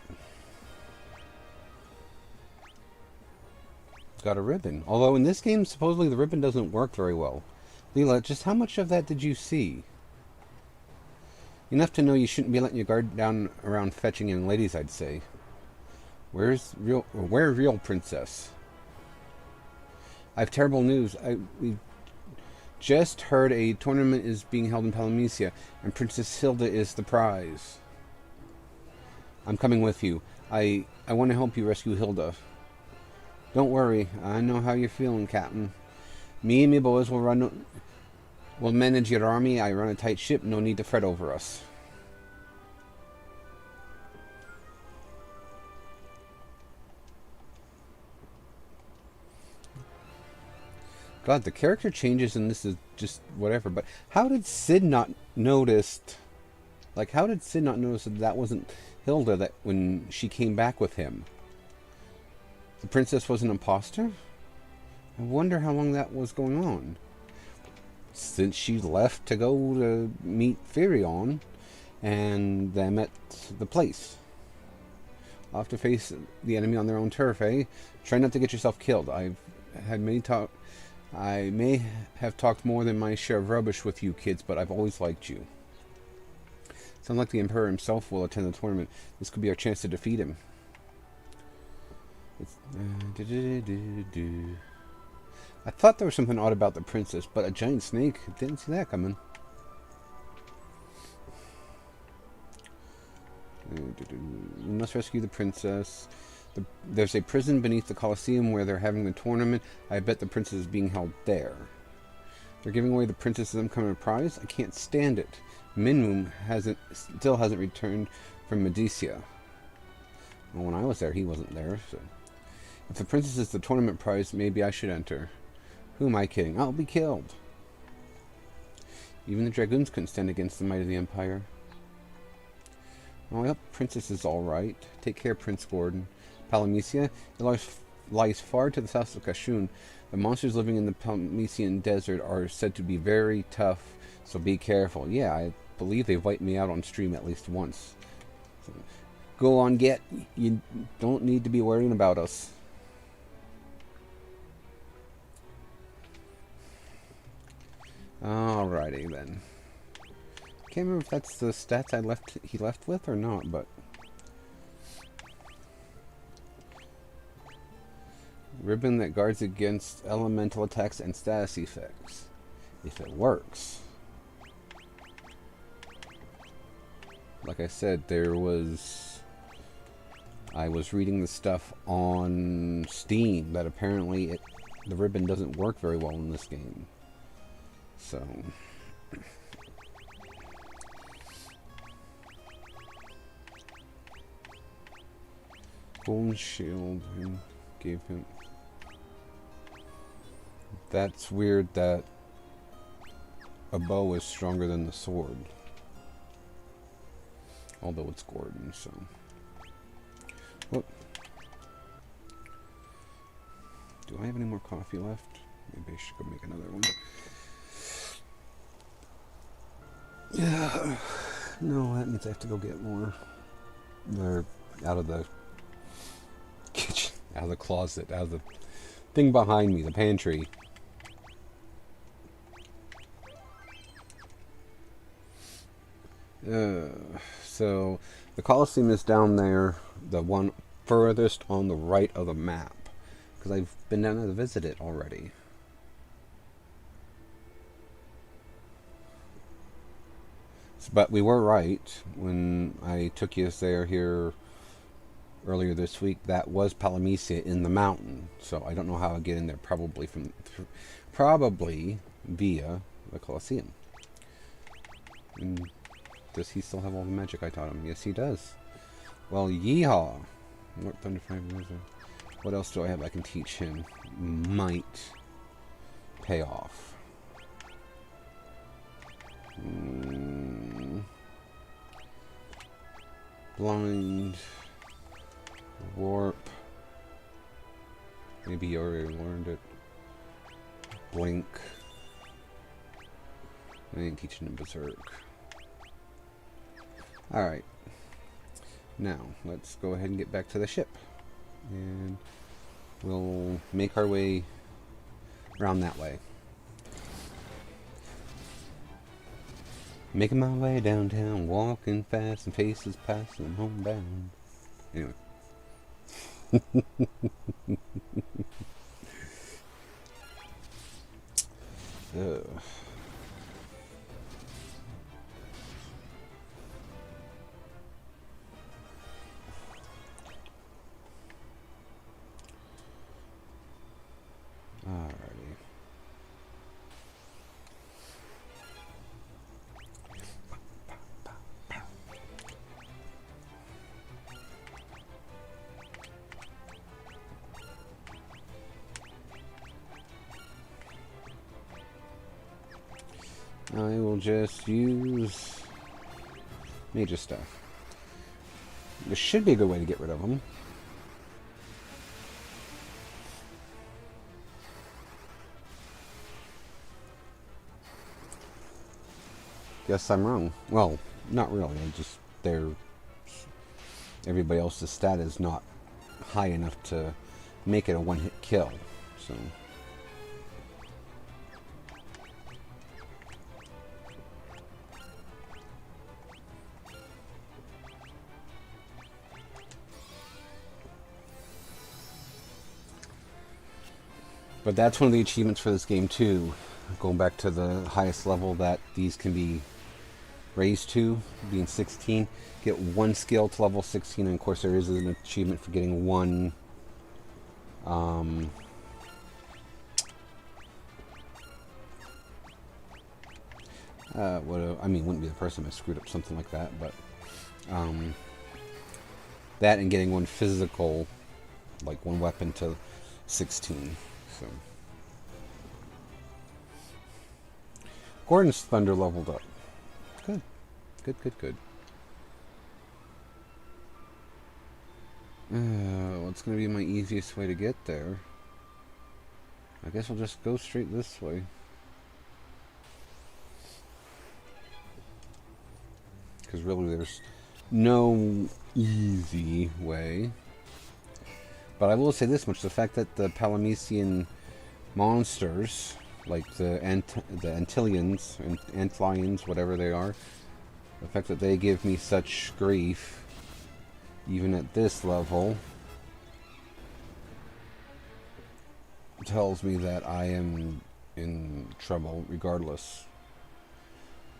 [SPEAKER 1] Got a ribbon. Although in this game, supposedly the ribbon doesn't work very well. Leila, just how much of that did you see? Enough to know you shouldn't be letting your guard down around fetching young ladies, I'd say. Where's real princess? I have terrible news. We just heard a tournament is being held in Palamecia, and Princess Hilda is the prize. I'm coming with you. I want to help you rescue Hilda. Don't worry. I know how you're feeling, Captain. Me and me boys will manage your army. I run a tight ship. No need to fret over us. God, the character changes and this is just whatever. But how did Sid not notice... Like, how did Sid not notice that wasn't Hilda that when she came back with him? The princess was an imposter? I wonder how long that was going on. Since she left to go to meet Furion and them at the place. I'll have to face the enemy on their own turf, eh? Try not to get yourself killed. I've had many I may have talked more than my share of rubbish with you kids, but I've always liked you. Sounds like the Emperor himself will attend the tournament. This could be our chance to defeat him. I thought there was something odd about the princess, but a giant snake. Didn't see that coming. We must rescue the princess. There's a prison beneath the Colosseum where they're having the tournament. I bet the princess is being held there. They're giving away the princess as some kind of prize? I can't stand it. Minmoon still hasn't returned from Medicia. Well, when I was there, he wasn't there, so... If the princess is the tournament prize, maybe I should enter. Who am I kidding? I'll be killed. Even the dragoons couldn't stand against the might of the Empire. Well, I hope Princess is alright. Take care, Prince Gordon. Palamisia? It lies far to the south of Kashun. The monsters living in the Palamisian desert are said to be very tough, so be careful. Yeah, I believe they've wiped me out on stream at least once. So, go on, Get. You don't need to be worrying about us. Alrighty then. Can't remember if that's the stats he left with or not, but ribbon that guards against elemental attacks and status effects. If it works. Like I said, I was reading the stuff on Steam that apparently the ribbon doesn't work very well in this game. So golden shield and gave him. That's weird that a bow is stronger than the sword. Although it's Gordon, so. Whoop. Do I have any more coffee left? Maybe I should go make another one. Yeah. No, that means I have to go get more. They're out of the kitchen, out of the closet, out of the thing behind me, the pantry. So the Colosseum is down there, the one furthest on the right of the map, because I've been down there to visit it already. But we were right when I took you there here earlier this week. That was Palamisia in the mountain, so I don't know how I get in there. Probably via the Colosseum. And does he still have all the magic I taught him? Yes, he does. Well, yeehaw! What else do I have I can teach him? Might pay off. Blind. Warp. Maybe you already learned it. Blink. I ain't teaching him Berserk. Alright. Now, let's go ahead and get back to the ship. And we'll make our way around that way. Making my way downtown, walking fast and faces passing homebound. Anyway. Alrighty. I will just use major stuff. This should be a good way to get rid of them. Guess I'm wrong. Well, not really. Everybody else's stat is not high enough to make it a one-hit kill. So. But that's one of the achievements for this game too. Going back to the highest level that these can be raised to, being 16. Get one skill to level 16, and of course there is an achievement for getting one I mean, wouldn't be the first time I screwed up something like that, but that and getting one physical, like one weapon to 16. So Gordon's Thunder leveled up. Good. Good, good, good. What's going to be my easiest way to get there? I guess I'll just go straight this way. Because really there's no easy way. But I will say this much, the fact that the Palamecian monsters, like the Antillians, Antlions, whatever they are, the fact that they give me such grief, even at this level, tells me that I am in trouble regardless.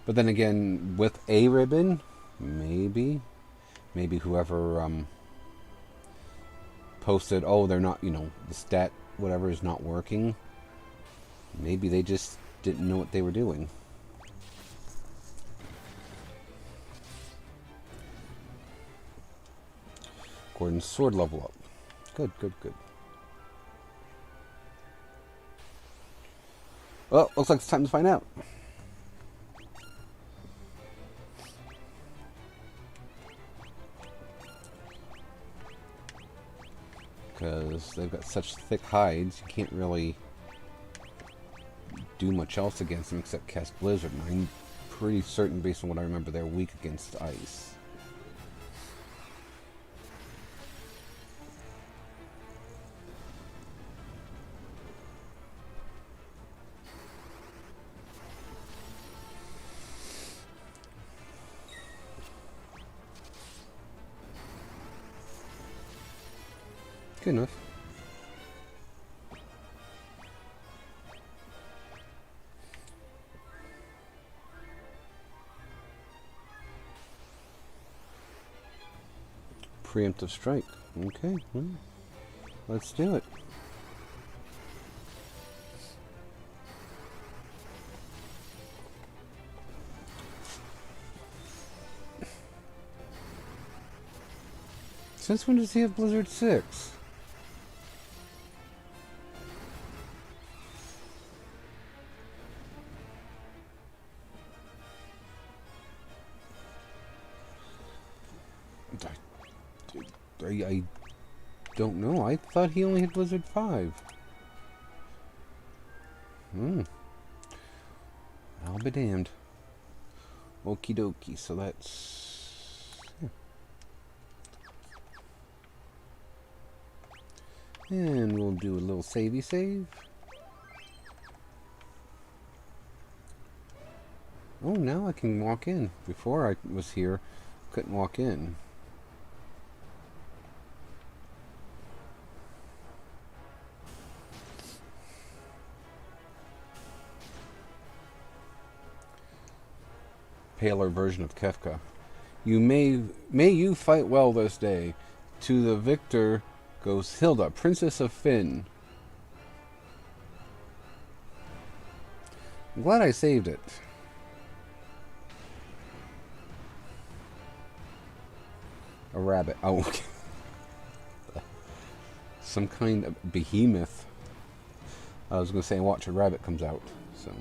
[SPEAKER 1] But then again, with a ribbon, maybe whoever posted, oh, they're not, the stat whatever is not working, maybe they just didn't know what they were doing. Gordon's sword level up. Good, good, good. Well, looks like it's time to find out. Because they've got such thick hides, you can't really do much else against them except cast Blizzard. And I'm pretty certain, based on what I remember, they're weak against ice. Good enough. Preemptive strike. Okay, well, let's do it. Since when does he have Blizzard 6? I don't know. I thought he only had Blizzard 5. I'll be damned. Okie dokie, so that's... yeah. And we'll do a little savey save. Oh, now I can walk in. Before I was here, couldn't walk in. Paler version of Kefka. You may you fight well this day. To the victor goes Hilda, Princess of Finn. I'm glad I saved it. A rabbit. Oh, okay. Some kind of behemoth. I was going to say, watch, a rabbit comes out. So.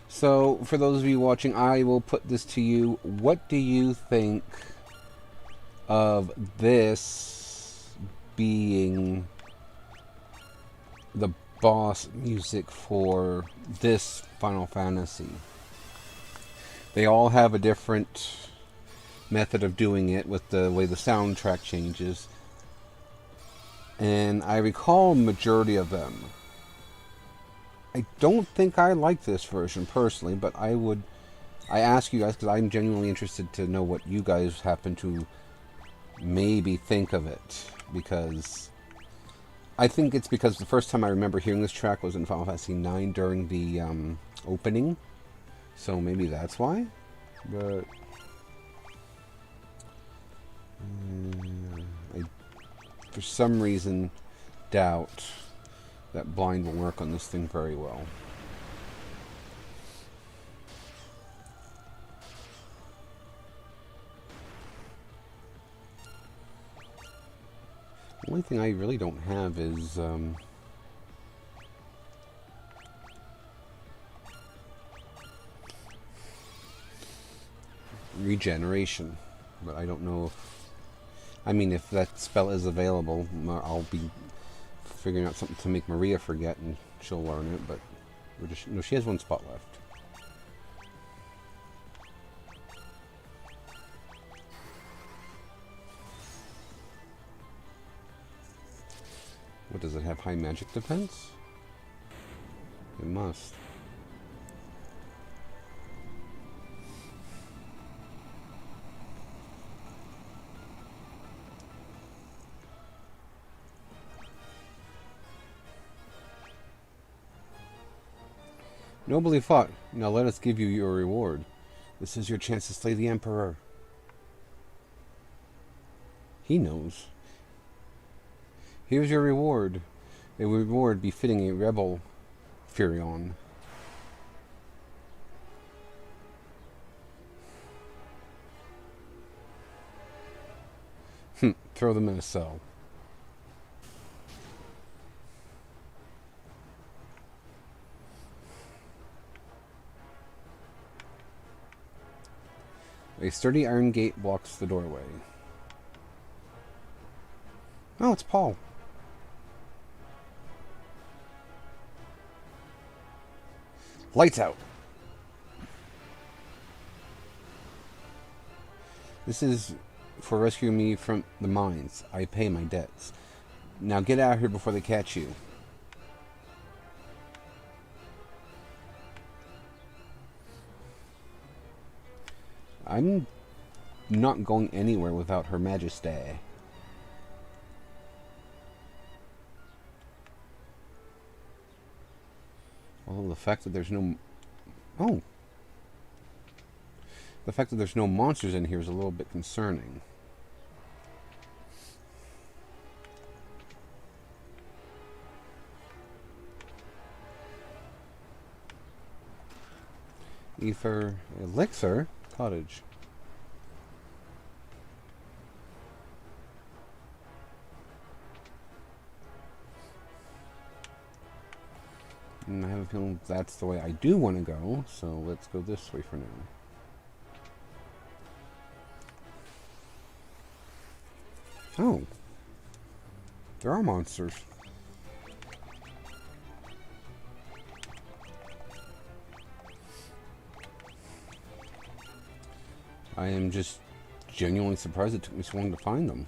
[SPEAKER 1] So, for those of you watching, I will put this to you. What do you think of this being the boss music for this Final Fantasy? They all have a different method of doing it with the way the soundtrack changes. And I recall a majority of them. I don't think I like this version personally, but I would I ask you guys because I'm genuinely interested to know what you guys happen to maybe think of it, because I think it's because the first time I remember hearing this track was in Final Fantasy IX during the opening, so maybe that's why. But I, for some reason, doubt that blind will work on this thing very well. The only thing I really don't have is regeneration, but I don't know if, I mean, if that spell is available, I'll be figuring out something to make Maria forget and she'll learn it, but we're just, no, she has one spot left. What, does it have high magic defense? It must. Nobly fought. Now let us give you your reward. This is your chance to slay the Emperor. He knows. Here's your reward. A reward befitting a rebel, Furion. Throw them in a cell. A sturdy iron gate blocks the doorway. Oh, it's Paul. Lights out. This is for rescuing me from the mines. I pay my debts. Now get out of here before they catch you. I'm not going anywhere without Her Majesty. Well, the fact that there's no... Oh. The fact that there's no monsters in here is a little bit concerning. Ether... Elixir? Cottage. And I have a feeling that's the way I do want to go, so let's go this way for now. Oh. There are monsters. I am just genuinely surprised it took me so long to find them.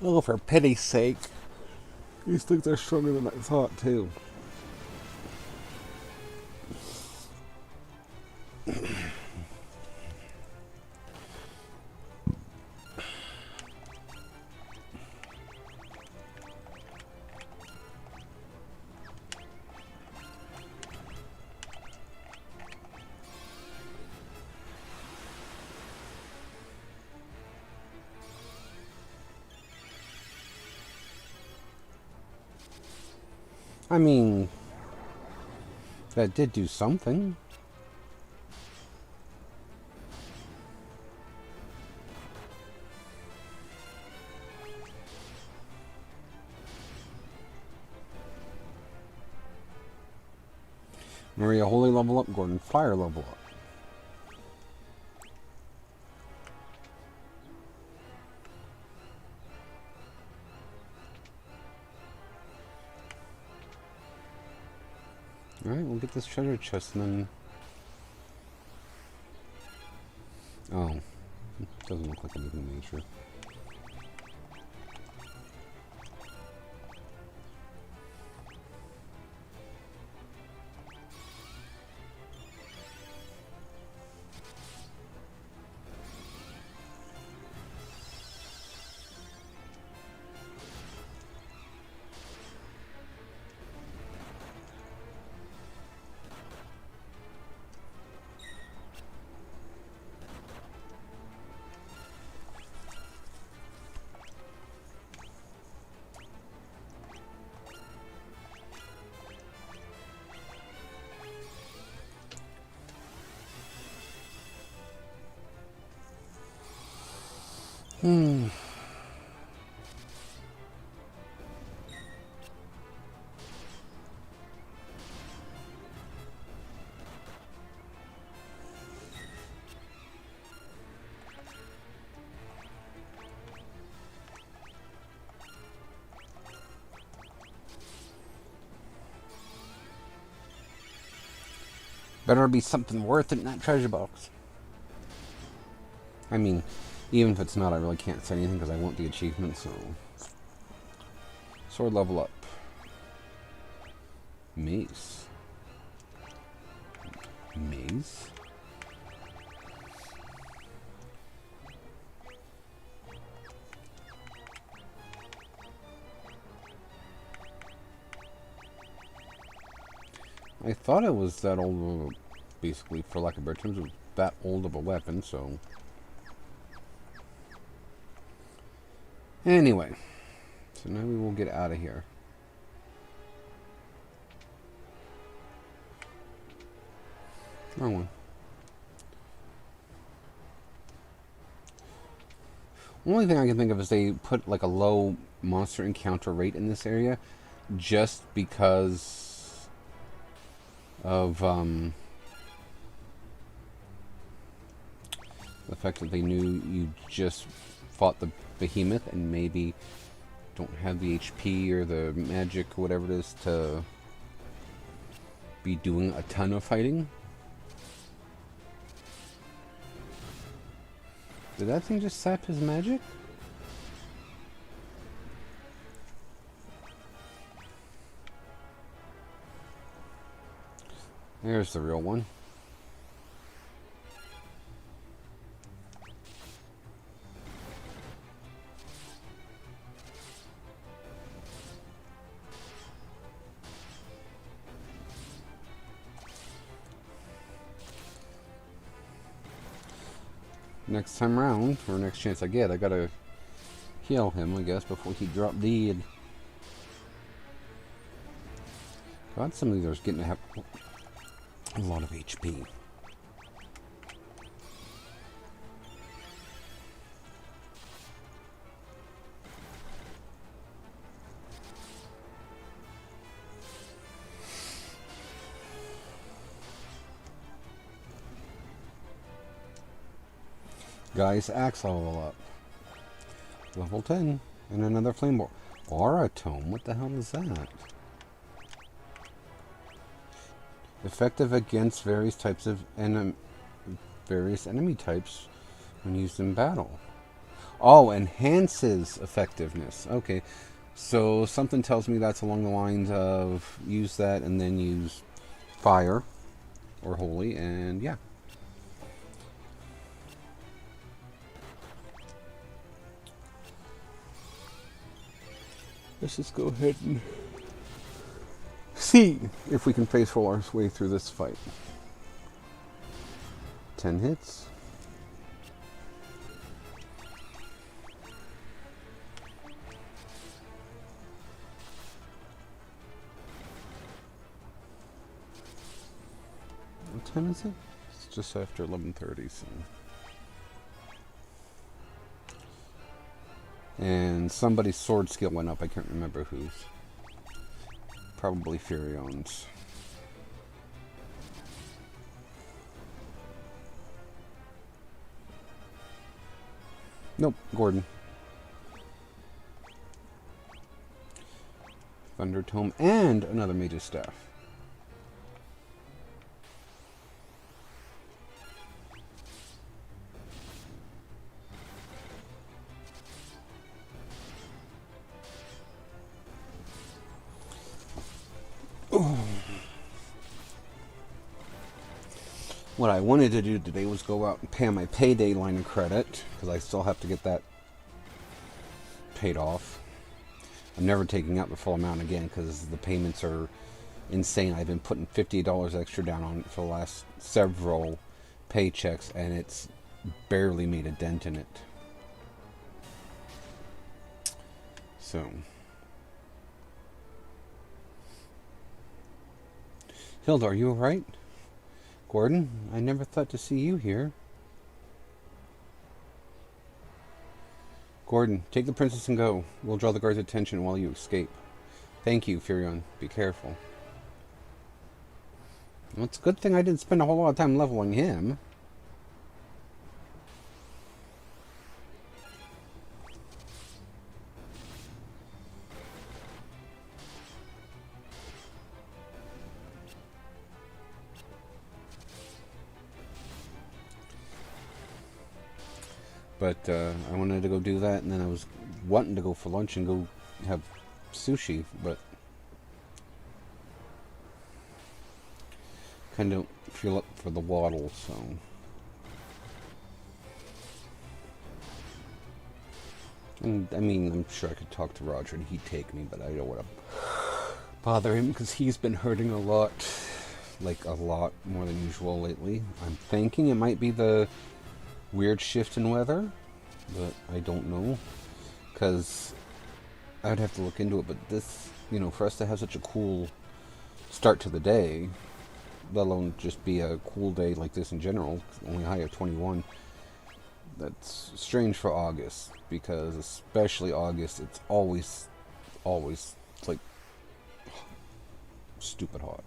[SPEAKER 1] Oh, for pity's sake. These things are stronger than I thought, too. I mean, that did do something. Maria, holy level up. Gordon, fire level up. Alright, we'll get this treasure chest and then... Oh. Doesn't look like anything major. Better be something worth it in that treasure box. I mean, even if it's not, I really can't say anything because I want the achievement, so... Sword level up. Mace. Mace? I thought it was that old, basically, for lack of better terms, it was that old of a weapon, so... Anyway, so now we will get out of here. Wrong one. Only thing I can think of is they put like a low monster encounter rate in this area just because of the fact that they knew you just fought the behemoth and maybe don't have the HP or the magic or whatever it is to be doing a ton of fighting. Did that thing just sap his magic? There's the real one. Next time round, or next chance I get, I gotta heal him, I guess, before he drop dead. God, some of these are getting to have a lot of HP. Guys, axe level up. Level 10. And another flame bore. Aura tome? What the hell is that? Effective against various types of various enemy types when used in battle. Oh, enhances effectiveness. Okay. So something tells me that's along the lines of use that and then use fire or holy, and yeah. Let's just go ahead and see if we can face roll our way through this fight. 10 hits. What time is it? It's just after 11:30, so... And somebody's sword skill went up. I can't remember whose. Probably Furion's. Nope, Gordon. Thunder Tome and another Mage's Staff. What I wanted to do today was go out and pay my payday line of credit, because I still have to get that paid off. I'm never taking out the full amount again because the payments are insane. I've been putting $50 extra down on it for the last several paychecks, and it's barely made a dent in it. So, Hilda, are you alright? Gordon, I never thought to see you here. Gordon, take the princess and go. We'll draw the guard's attention while you escape. Thank you, Furion. Be careful. Well, it's a good thing I didn't spend a whole lot of time leveling him. But I wanted to go do that, and then I was wanting to go for lunch and go have sushi, but kind of feel up for the waddle, so. And I mean, I'm sure I could talk to Roger and he'd take me, but I don't want to bother him because he's been hurting a lot, like a lot more than usual lately. I'm thinking it might be the weird shift in weather, but I don't know, because I'd have to look into it. But this, you know, for us to have such a cool start to the day, let alone just be a cool day like this in general, only high of 21, that's strange for August, because especially August, it's always it's like stupid hot.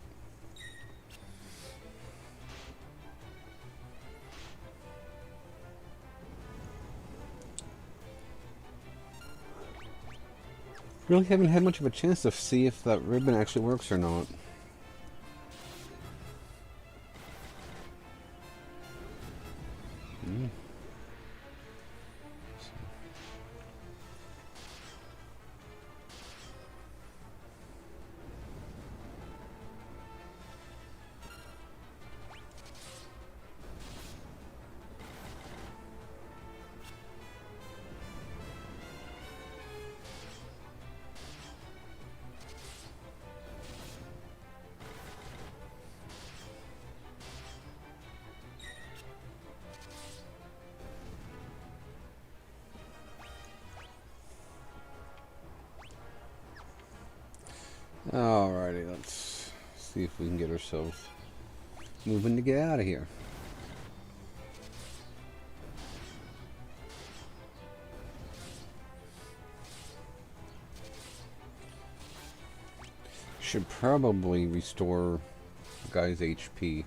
[SPEAKER 1] Really haven't had much of a chance to see if that ribbon actually works or not. Alrighty, let's see if we can get ourselves moving to get out of here. Should probably restore the guy's HP.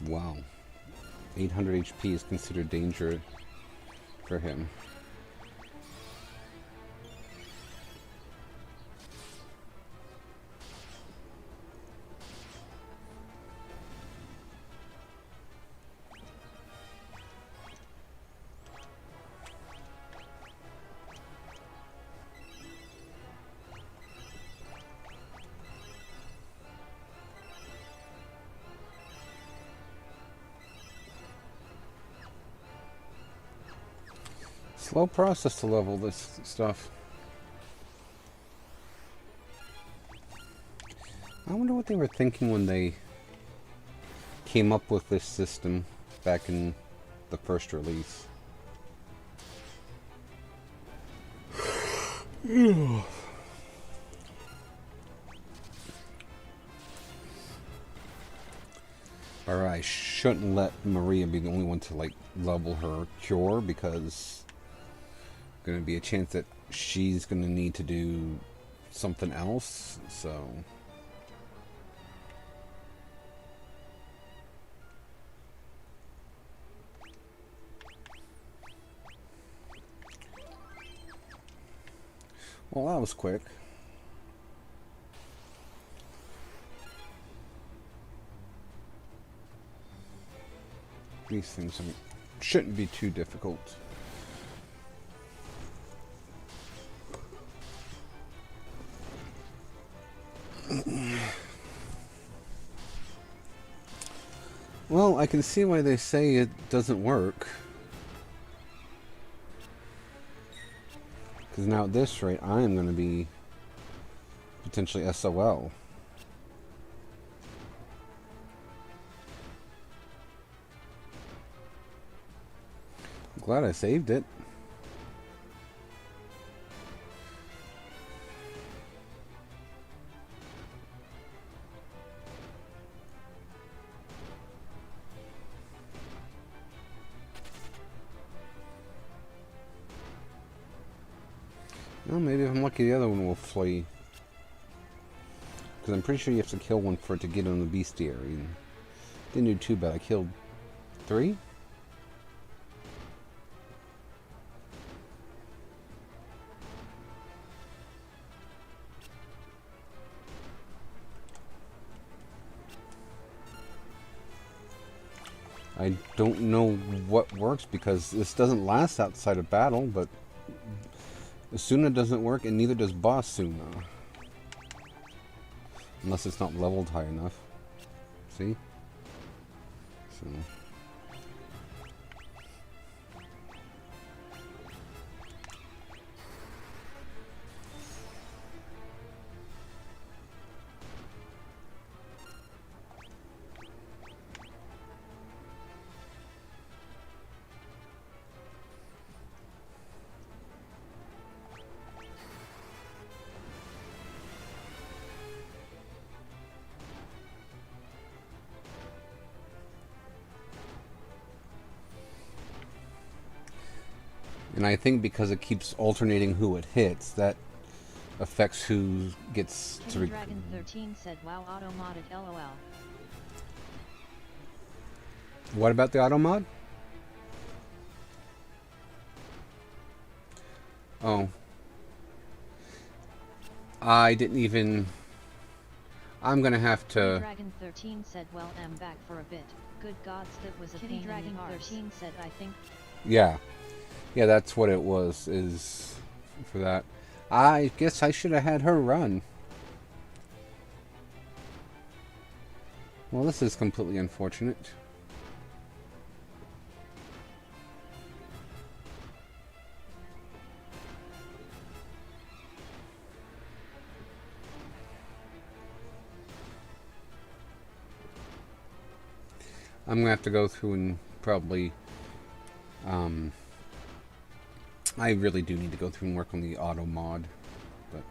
[SPEAKER 1] Wow. 800 HP is considered danger for him. Slow process to level this stuff. I wonder what they were thinking when they came up with this system back in the first release. Or I shouldn't let Maria be the only one to like level her cure, because going to be a chance that she's going to need to do something else, so. Well, that was quick. These things shouldn't be too difficult. Well, I can see why they say it doesn't work. Because now at this rate, I am going to be potentially SOL. I'm glad I saved it. Well, maybe if I'm lucky, the other one will flee. Because I'm pretty sure you have to kill one for it to get on the bestiary. Didn't do too bad. I killed 3? I don't know what works because this doesn't last outside of battle, but Asuna doesn't work, and neither does Basuna. Unless it's not leveled high enough. See? So. And I think because it keeps alternating who it hits, that affects who gets to...
[SPEAKER 2] Dragon 13 said, wow, auto-modded LOL.
[SPEAKER 1] What about the auto mod? Oh. I didn't even... I'm gonna have to...
[SPEAKER 2] Dragon 13 said, well, I'm back for a bit. Good gods, that was a pain. Dragon 13 said, I think...
[SPEAKER 1] Yeah. Yeah, that's what it was, is for that. I guess I should have had her run. Well, this is completely unfortunate. I'm gonna have to go through and probably I really do need to go through and work on the auto mod, but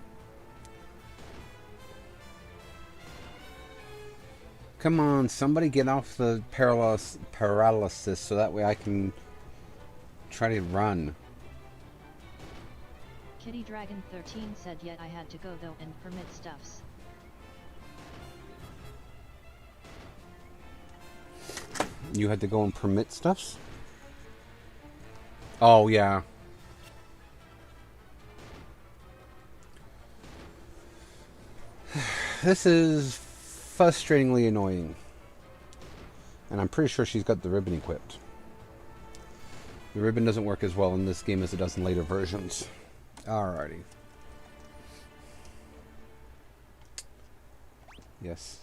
[SPEAKER 1] come on, somebody get off the paralysis so that way I can try to run.
[SPEAKER 2] Kitty Dragon 13 said, yet I had to go though and permit stuffs.
[SPEAKER 1] You had to go and permit stuffs? Oh, yeah. This is frustratingly annoying. And I'm pretty sure she's got the ribbon equipped. The ribbon doesn't work as well in this game as it does in later versions. Alrighty. Yes.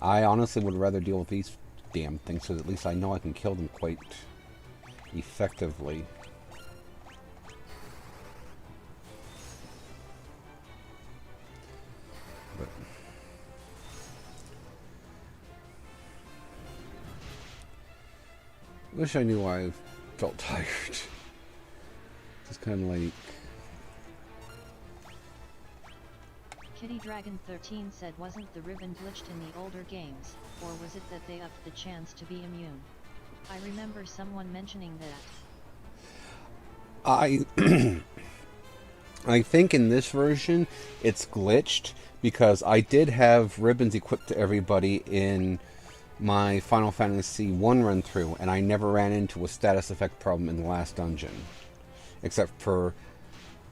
[SPEAKER 1] I honestly would rather deal with these damn things, so at least I know I can kill them quite effectively. But wish I knew I felt tired. Just kind of like...
[SPEAKER 2] Kitty Dragon 13 said, wasn't the ribbon glitched in the older games, or was it that they upped the chance to be immune? I remember someone mentioning that.
[SPEAKER 1] I think in this version it's glitched because I did have ribbons equipped to everybody in my Final Fantasy 1 run through, and I never ran into a status effect problem in the last dungeon. Except for,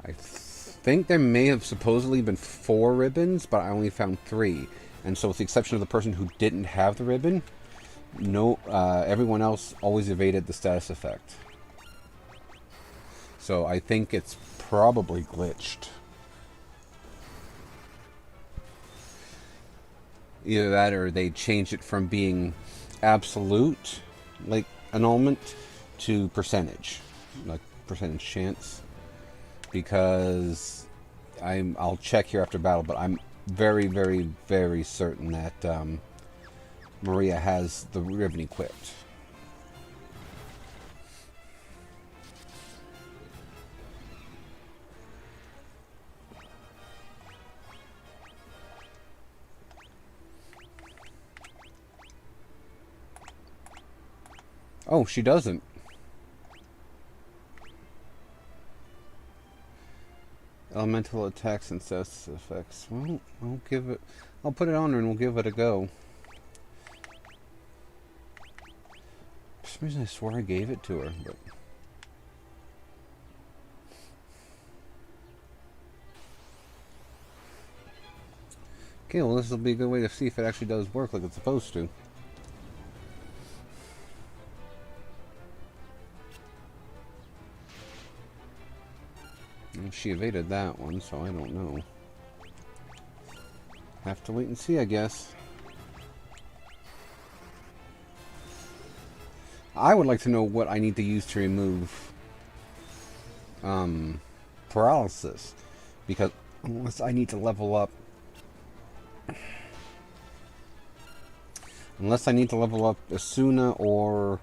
[SPEAKER 1] I think there may have supposedly been 4 ribbons, but I only found 3. And so with the exception of the person who didn't have the ribbon, everyone else always evaded the status effect. So I think it's probably glitched. Either that or they changed it from being absolute, like annulment, to percentage, like percentage chance. Because I'll check here after battle, but I'm very, very, very certain that Maria has the Riven equipped. Oh, she doesn't. Elemental attacks and cess effects. Well, I'll put it on her and we'll give it a go. For some reason I swore I gave it to her, but... Okay, well this will be a good way to see if it actually does work like it's supposed to. Well, she evaded that one, so I don't know. Have to wait and see, I guess. I would like to know what I need to use to remove paralysis, because unless I need to level up Asuna or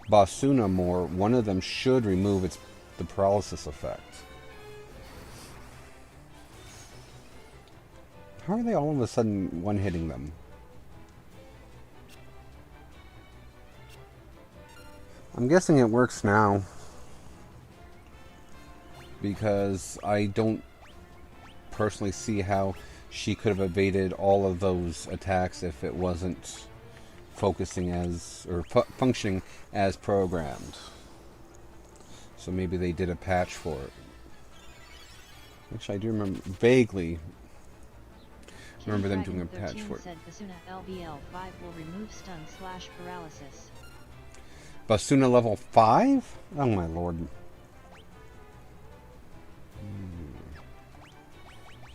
[SPEAKER 1] Basuna more, one of them should remove the paralysis effect. How are they all of a sudden one-hitting them? I'm guessing it works now, because I don't personally see how she could have evaded all of those attacks if it wasn't focusing as, or functioning as programmed. So maybe they did a patch for it. Actually, I do remember vaguely remember them doing a patch for it.
[SPEAKER 2] Said Basuna LVL 5 will remove stun / paralysis.
[SPEAKER 1] Basuna level 5? Oh my lord.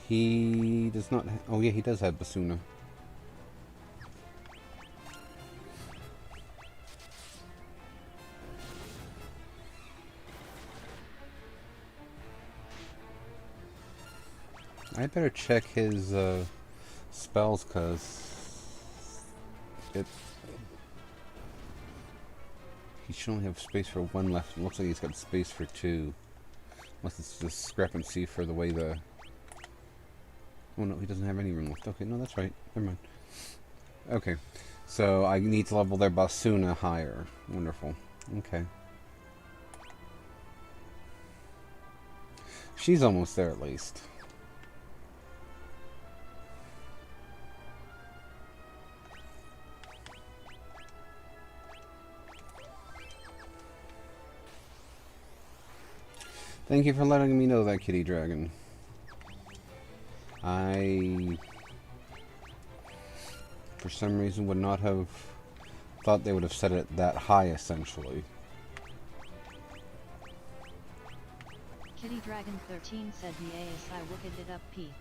[SPEAKER 1] He does not... Oh yeah, he does have Basuna. I better check his spells, because he should only have space for one left. It looks like he's got space for two. Unless it's a discrepancy for the way the... Oh no, he doesn't have any room left. Okay, no, that's right. Never mind. Okay, so I need to level their Basuna higher. Wonderful. Okay. She's almost there at least. Thank you for letting me know that, Kitty Dragon. I, for some reason, would not have thought they would have set it that high, essentially.
[SPEAKER 2] Kitty Dragon 13 said the ASI wicked it up P.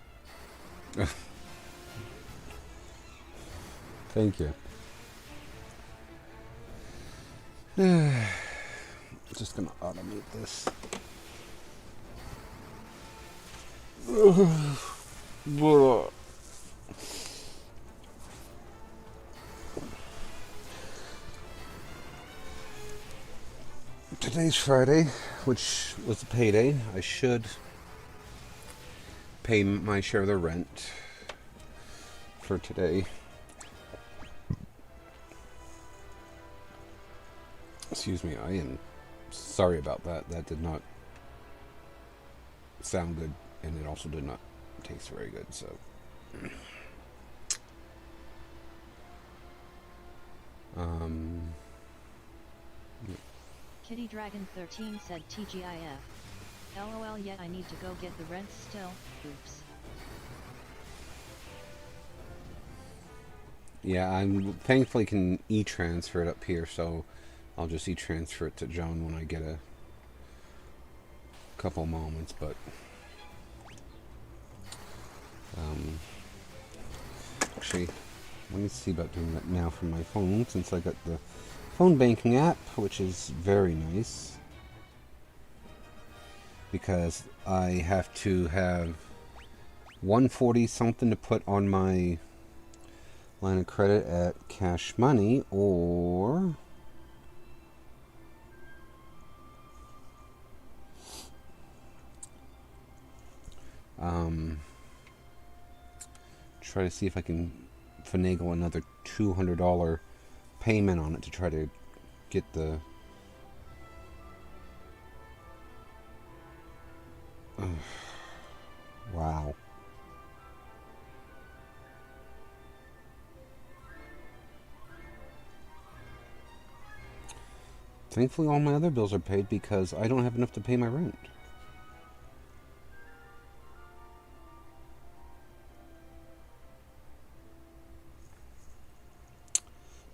[SPEAKER 1] Thank you. Just gonna automate this. Today's Friday, which was a payday. I should pay my share of the rent for today. Excuse me, I am sorry about that. That did not sound good, and it also did not taste very good, so...
[SPEAKER 2] Kitty Dragon 13 said TGIF. LOL, yet I need to go get the rent still. Oops.
[SPEAKER 1] Yeah, I thankfully can e-transfer it up here, so I'll just e-transfer it to Joan when I get a couple moments, but... actually, Let me see about doing that now from my phone, since I got the phone banking app, which is very nice. Because I have to have 140 something to put on my line of credit at Cash Money, or try to see if I can finagle another $200 payment on it to try to get the wow. Thankfully all my other bills are paid because I don't have enough to pay my rent.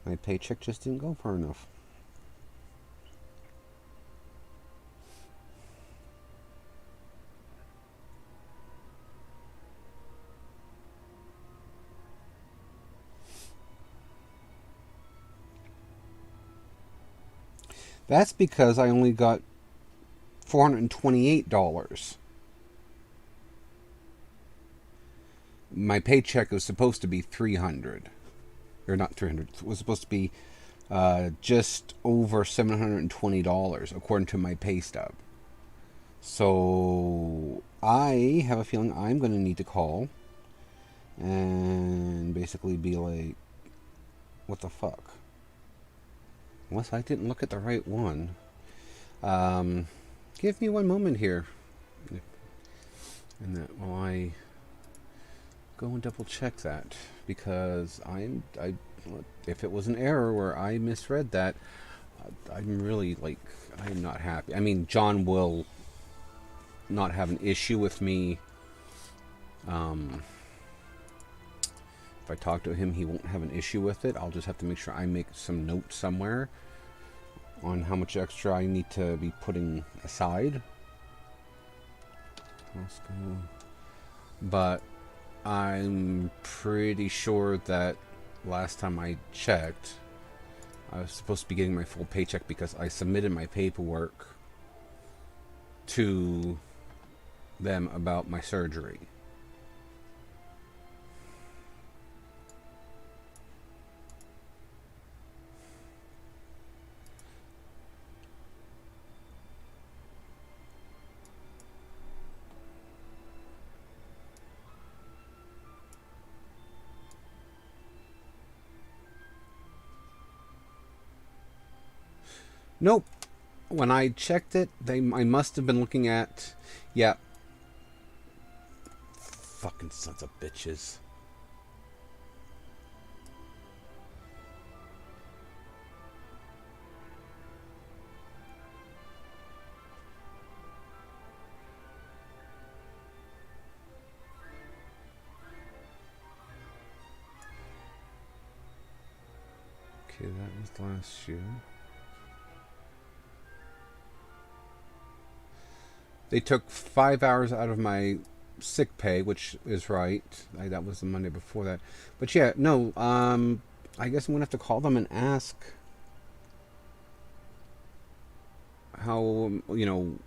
[SPEAKER 1] My paycheck just didn't go far enough. That's because I only got $428. My paycheck was supposed to be $300. Or not $300. It was supposed to be just over $720 according to my pay stub. So I have a feeling I'm going to need to call and basically be like, what the fuck? Unless I didn't look at the right one. Give me one moment here. And that while I go and double check that, because if it was an error where I misread that, I'm really I'm not happy. I mean, John will not have an issue with me. If I talk to him, he won't have an issue with it. I'll just have to make sure I make some notes somewhere on how much extra I need to be putting aside. But I'm pretty sure that last time I checked, I was supposed to be getting my full paycheck because I submitted my paperwork to them about my surgery. Nope. When I checked it, I must have been looking at, yeah. Fucking sons of bitches. Okay, that was last year. They took 5 hours out of my sick pay, which is right. That was the Monday before that. But yeah, no, I guess I'm going to have to call them and ask how, who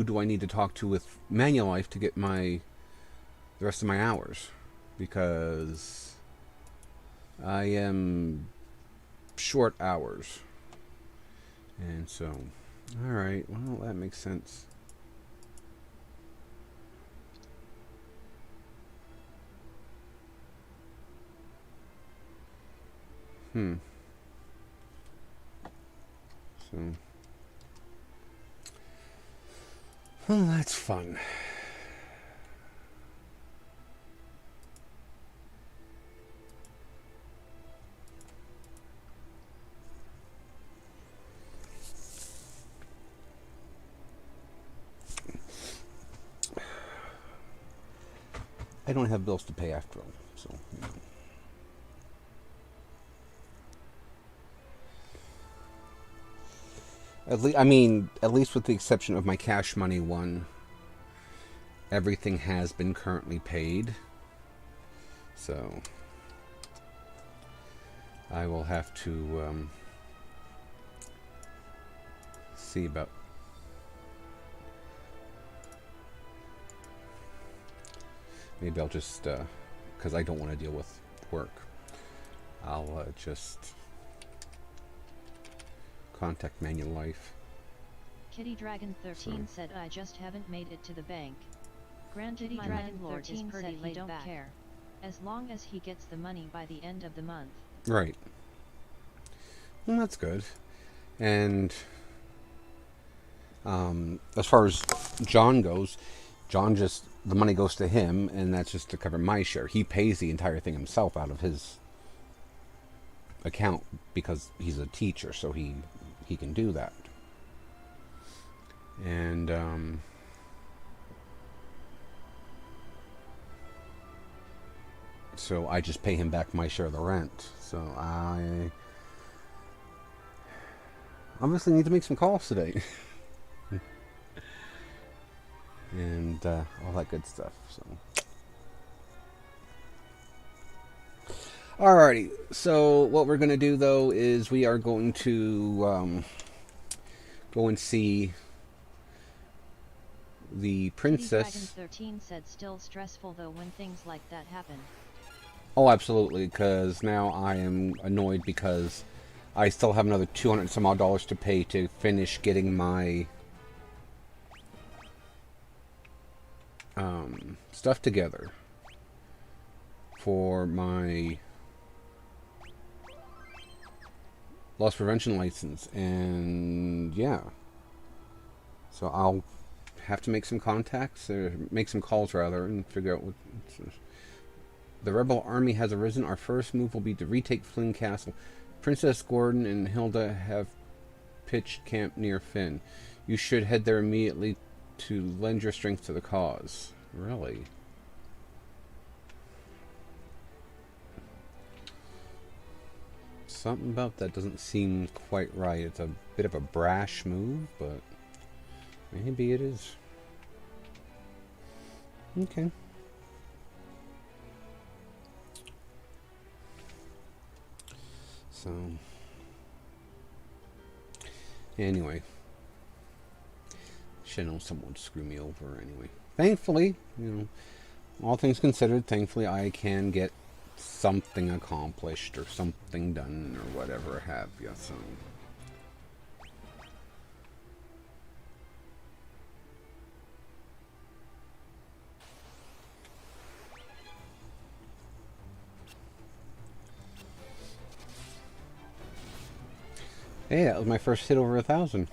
[SPEAKER 1] do I need to talk to with Manulife to get the rest of my hours. Because I am short hours. And so, alright, well, that makes sense. So, well, that's fun. I don't have bills to pay after all, so. At least with the exception of my Cash Money one, everything has been currently paid. So, I will have to see about. Maybe I'll just, because I don't want to deal with work, I'll just contact Manulife.
[SPEAKER 2] Kitty Dragon 13 said I just haven't made it to the bank. Granted, my landlord is pretty laid back. Care, as long as he gets the money by the end of the month.
[SPEAKER 1] Right. Well, that's good. And as far as John goes, John just, the money goes to him, and that's just to cover my share. He pays the entire thing himself out of his account because he's a teacher, so he can do that. And so I just pay him back my share of the rent. So I obviously need to make some calls today. And all that good stuff. So, alrighty. So what we're gonna do though is we are going to go and see the princess.
[SPEAKER 2] Dragon 13 said still stressful though when things like that happen.
[SPEAKER 1] Oh, absolutely. Because now I am annoyed because I still have another $200 some odd to pay to finish getting my stuff together for my loss prevention license, and yeah, so I'll have to make some contacts, or make some calls rather, and figure out what. The rebel army has arisen. Our first move will be to retake Flynn Castle. Princess Gordon and Hilda have pitched camp near Finn. You should head there immediately to lend your strength to the cause. Really? Something about that doesn't seem quite right. It's a bit of a brash move, but maybe it is. Okay. So, anyway, should know someone would screw me over anyway. Thankfully, all things considered, thankfully I can get something accomplished or something done or whatever have you. So, hey, that was my first hit over 1,000.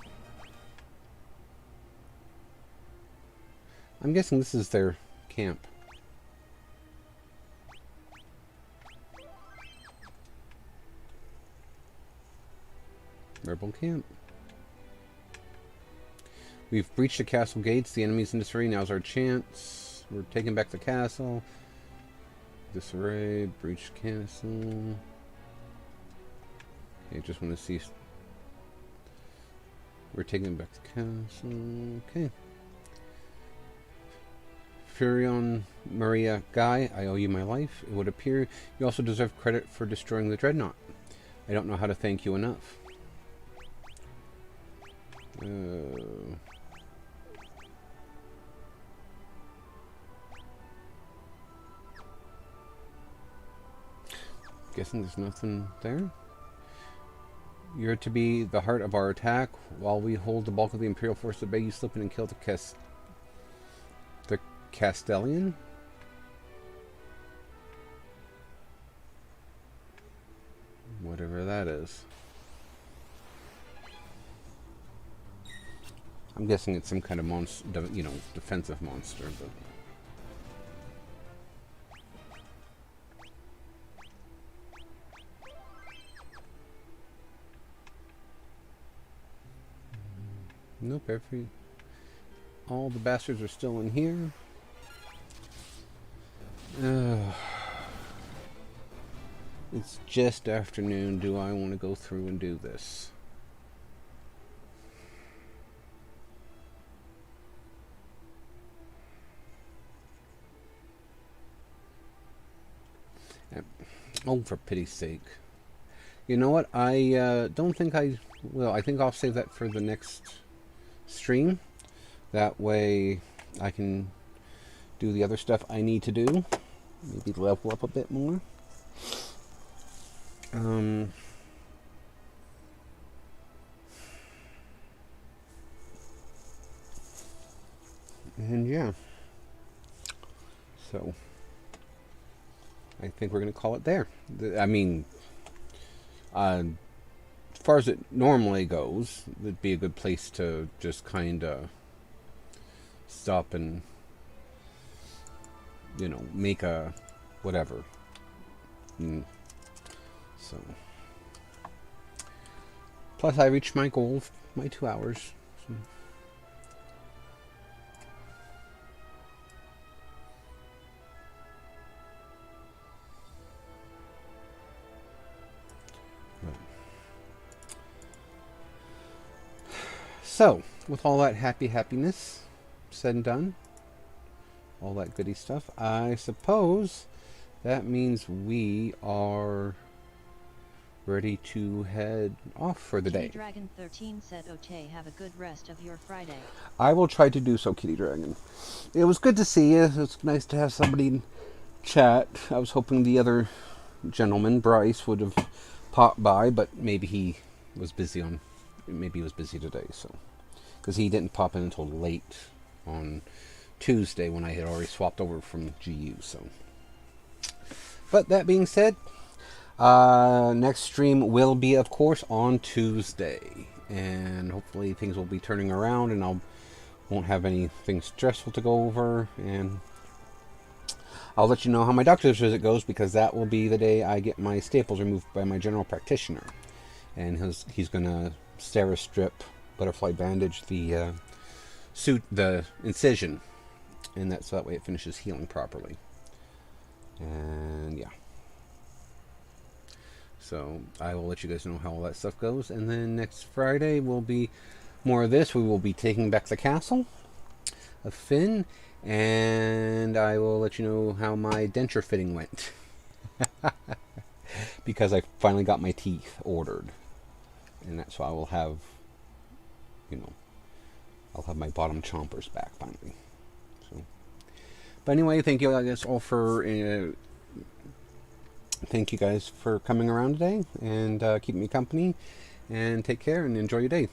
[SPEAKER 1] I'm guessing this is their camp. Rebel camp. We've breached the castle gates. The enemy's in disarray. Now's our chance. We're taking back the castle. Disarray. Breach castle. Okay, just want to see. We're taking back the castle. Okay. Furion Maria Guy, I owe you my life. It would appear you also deserve credit for destroying the dreadnought. I don't know how to thank you enough. Guessing there's nothing there. You're to be the heart of our attack. While we hold the bulk of the Imperial force at bay, you slip in and kill the Castellian? Whatever that is. I'm guessing it's some kind of monster, defensive monster, but... Nope, all the bastards are still in here. It's just afternoon. Do I want to go through and do this? Oh, for pity's sake. You know what? I don't think I will. I think I'll save that for the next stream. That way I can do the other stuff I need to do. Maybe level up a bit more. And yeah. So I think we're going to call it there. I mean, as far as it normally goes, it'd be a good place to just kind of stop and, you know, make a whatever. So, plus I reached my goal, my 2 hours. So. So, with all that happiness said and done, all that goody stuff, I suppose that means we are ready to head off for the day.
[SPEAKER 2] Kitty Dragon 13 said, "Okay, have a good rest of your Friday."
[SPEAKER 1] I will try to do so, Kitty Dragon. It was good to see you. It's nice to have somebody chat. I was hoping the other gentleman, Bryce, would have popped by, but maybe he was busy today, so because he didn't pop in until late on Tuesday when I had already swapped over from GU. So, but that being said, next stream will be, of course, on Tuesday, and hopefully things will be turning around, and won't have anything stressful to go over, and I'll let you know how my doctor's visit goes, because that will be the day I get my staples removed by my general practitioner, and he's gonna Steri-strip, butterfly bandage the incision, and so that way it finishes healing properly. And yeah, so I will let you guys know how all that stuff goes, and then next Friday will be more of this. We will be taking back the castle of Finn, and I will let you know how my denture fitting went. Because I finally got my teeth ordered, and that's why I will have, I'll have my bottom chompers back finally. So, but anyway, thank you guys all for coming around today, and keeping me company, and take care and enjoy your day.